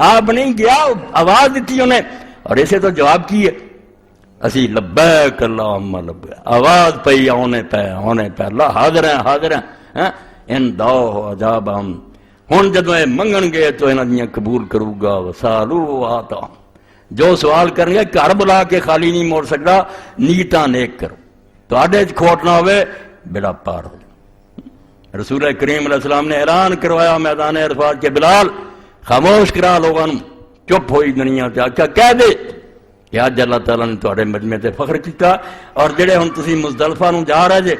آپ نہیں گیا آواز دیتی انہیں اور اسے تو جواب کی ہے اسی لبیک اللہم لبیک آواز پئی آنے پہ اللہ حاضر ہیں ان دعو عجاب ہن جدوں یہ منگن گے تو انہاں دیاں قبول کروں گا وسالو آتا جو سوال کریں گے گھر بلا کے خالی نہیں موڑ سکتا نیتاں نیک کرو تو آڈے کھوٹ نہ ہوئے بیڑا پار ہو جائے رسول کریم علیہ السلام نے اعلان کروایا میدان عرفات کے بلال خاموش کرا لوگوں چپ ہوئی دنیا تے آکھیا کہہ دے کہ آج اللہ تعالیٰ نے تہاڈے مجمع تے فخر کیتا اور جڑے ہن تسی مزدلفہ نوں جا رہے جے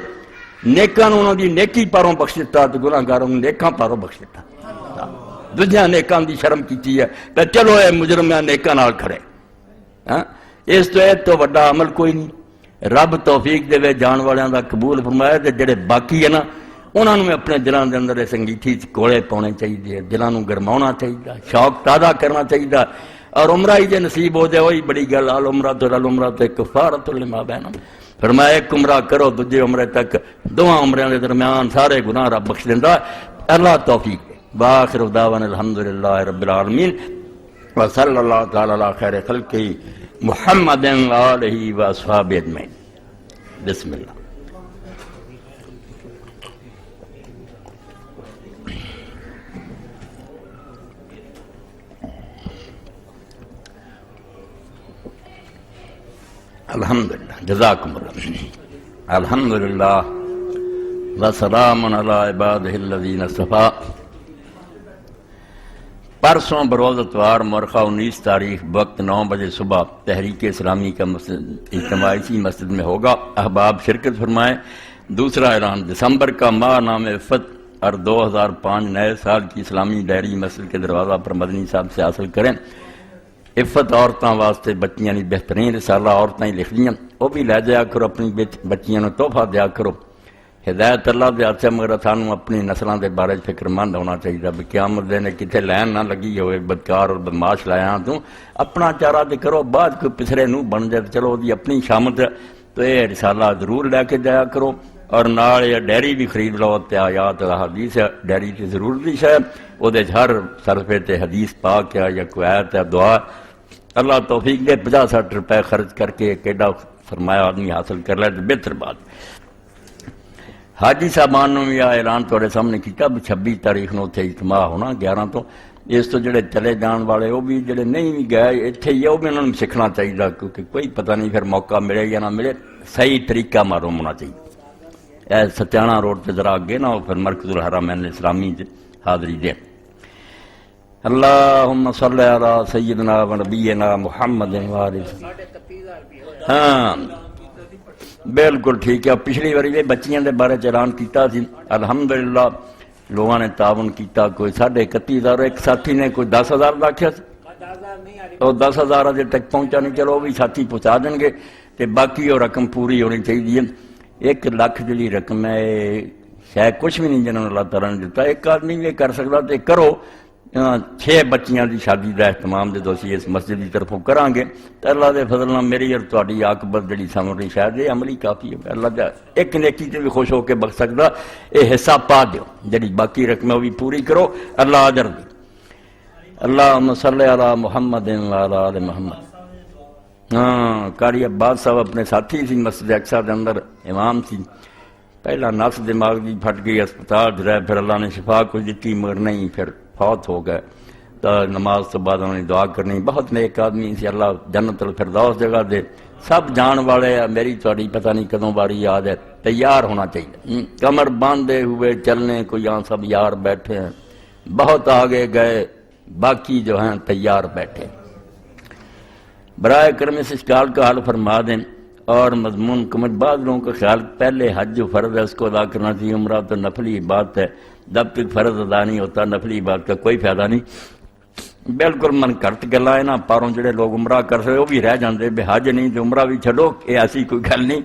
نیکاں نوں انہاں دی نیکی پاروں بخش دتا تے گناہگاراں نوں نیکاں پاروں بخش دتا دنیا نیکاں دی شرم کیتی ہے تے چلو اے مجرم نیکاں نال کھڑے اس تو وڈا عمل کوئی نہیں رب توفیق دے جان والیاں دا قبول فرمایا تے جڑے باقی ہے نا انہاں نوں اپنے دلاں دے اندر اس انگیٹھی کوڑے پاؤنے چاہیے دلاں نوں گرماؤنا چاہیے شوق تازہ کرنا چاہیے اور عمرہ ہی جے نصیب ہو جائے وہی بڑی گل العمرہ کفارۃ لما بینہم فرمایا ایک عمرہ کرو دوجے عمرے تک دوواں عمریاں دے درمیان سارے گناہ رب بخش دیندا اللہ توفیق دے باخر دعوانا الحمدللہ رب العالمین وصلی اللہ تعالی علی خیر خلقہ محمد آلہ و اصحابہ اجمعین بسم اللہ الحمدللہ جزاکم اللہ الحمدللہ وسلام علی عبادہ الذین اصطفیٰ پرسوں بروز اتوار مورخہ 19 تاریخ وقت 9 بجے صبح تحریک اسلامی کا اجتماعی اسی مسجد میں ہوگا احباب شرکت فرمائیں دوسرا اعلان دسمبر کا ماہ نام عفت اور 2005 نئے سال کی اسلامی ڈائری مسجد کے دروازہ پر مدنی صاحب سے حاصل کریں عفت عورتوں واسطے بچیاں نے بہترین رسالہ عورتیں لکھ دیاں وہ بھی لے جایا کرو اپنی بچیاں نے تحفہ دیا کرو ہدایت اللہ دے ہاتھ مگر سانوں اپنی نسلوں دے بارے فکر مند ہونا چاہیے بھی قیامت دے نے کتنے لین نہ لگی ہوئے بدکار اور بدماش لایا تو اپنا چارہ تے کرو بعد کوئی پسرے نو بن جائے چلو دی اپنی شامت تو یہ رسالہ ضرور لے کے جایا کرو اور نال یہ ڈیری بھی خرید لو تے آیات حدیث ڈیری تے ضرور دی شے او دے ہر صرفے تے حدیث پاک یا کوئی آیت ہے دعا اللہ توفیق دے 50-60 روپے خرچ کر کے ایڈا فرمایا آدمی حاصل کر لے تو بہتر بات۔ حاجی صاحبان نے بھی اعلان تھوڑے سامنے کیتا بھی 26 تاریخ نو اتنے اجتماع ہونا 11 تو اس تو جڑے چلے جان والے وہ بھی جڑے نہیں بھی گئے اتنے ہی وہ بھی انہوں نے سیکھنا چاہیے کیونکہ کوئی پتہ نہیں پھر موقع ملے یا نہ ملے صحیح طریقہ معلوم ہونا چاہیے۔ اے ستیانہ روڈ تے ذرا اگے نہ ہو پھر مرکز الحرمین اسلامی حاضری دیں۔ اللہم صلی علی سیدنا و نبینا محمد ہاں بالکل ٹھیک ہے۔ پچھلی باری بھی بچیاں دے بارے اعلان کیتا سی الحمدللہ لوگوں نے تعاون کیتا کوئی 31,500 ایک ساتھی نے کوئی 10,000 رکھا اور 10,000 اجے تک پہنچا نہیں چلو وہ بھی ساتھی پہنچا دیں گے تے باقی وہ رقم پوری ہونی چاہیے۔ 1 لاکھ جڑی رقم ہے شاید کچھ بھی نہیں جنہوں نے اللہ تعالیٰ نے دیتا ایک آدمی بھی کر سکتا تے کرو 6 بچیاں دی شادی دا اہتمام دے دوسی اس مسجد کی طرفوں کران گے تو اللہ دے فضل نال میری اور تہاڈی عاقبت جڑی سامنے شاید یہ عملی کافی ہے اللہ دا ایک نیکی تے بھی خوش ہو کے بخش سکدا اے حصہ پا دیو جڑی باقی رقم وہ بھی پوری کرو اللہ اجر دے۔ اللہم صلی علی محمد و علی آل محمد۔ ہاں قاری عباس صاحب اپنے ساتھی سی مسجد اقصی دے اندر امام سی پہلا نفس دماغ دی پھٹ گئی اسپتال رہے پھر اللہ نے شفا کو دیتی مگر نہیں پھر فوت ہو گئے تو نماز تو بعد انہوں نے دعا کرنی بہت نیک آدمی سی اللہ جنت الفردوس جگہ دے سب جان والے میری تھوڑی پتہ نہیں کدوں باری یاد ہے تیار ہونا چاہیے کمر باندھے ہوئے چلنے کو یہاں سب یار بیٹھے ہیں بہت آگے گئے باقی جو ہیں تیار بیٹھے۔ برائے کرم اس اشکال کا حل فرما دیں اور مضمون کمر بعض لوگوں کا خیال پہلے حج جو فرض ہے اس کو ادا کرنا چاہیے عمرہ تو نفلی بات ہے جب تک فرض ادا نہیں ہوتا نفلی بات کا کوئی فائدہ نہیں۔ بالکل من کرت گلا ہے نا پاروں جڑے لوگ عمرہ کر سکے وہ بھی رہ جاندے بے حج نہیں تو عمرہ بھی چھڈو یہ ایسی کوئی گل نہیں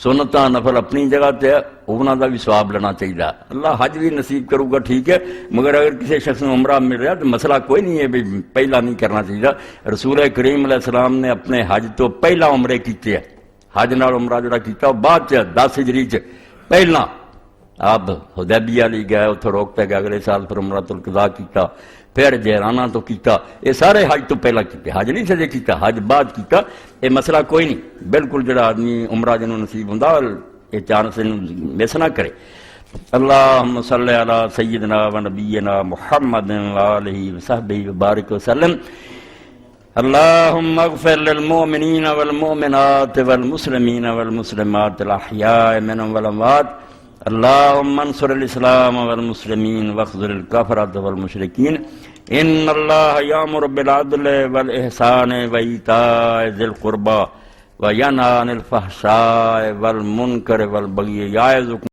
سنتاں نفل اپنی جگہ تے انہاں دا بھی ثواب لینا چاہیے اللہ حج بھی نصیب کروں گا ٹھیک ہے مگر اگر کسی شخص کو عمرہ مل رہا تو مسئلہ کوئی نہیں ہے بھی پہلا نہیں کرنا چاہیے۔ رسول کریم علیہ السلام نے اپنے حج تو پہلا عمرے کیتے ہیں حج نال عمرہ جڑا کیتا وہ بعد 10 ہجری پہلا آپ حدیبیہ لی گئے اتھے روکتے گئے اگلے سال پھر عمرۃ القضاء کیتا پھر جہرانہ تو کیتا یہ سارے حج تو پہلا کیتے حج نہیں سجے کیتا حج بعد کیتا یہ مسئلہ کوئی نہیں بالکل جڑا آدمی عمرہ جنہوں نصیب ہوندا یہ چانس مس نہ کرے۔ اللہم صلی علی سیدنا و نبینا محمد و آلہ وصحبہ وبارک وسلم۔ اللہم اغفر للمؤمنین والمؤمنات والمسلمین والمسلمات الاحیاء منهم والاموات اللہم انصر الاسلام والمسلمین واخذل الکفرۃ والمشرکین ان اللہ یامر بالعدل والاحسان وایتاء ذی القربى وینہی عن الفحشاء والمنکر والبغی یعظکم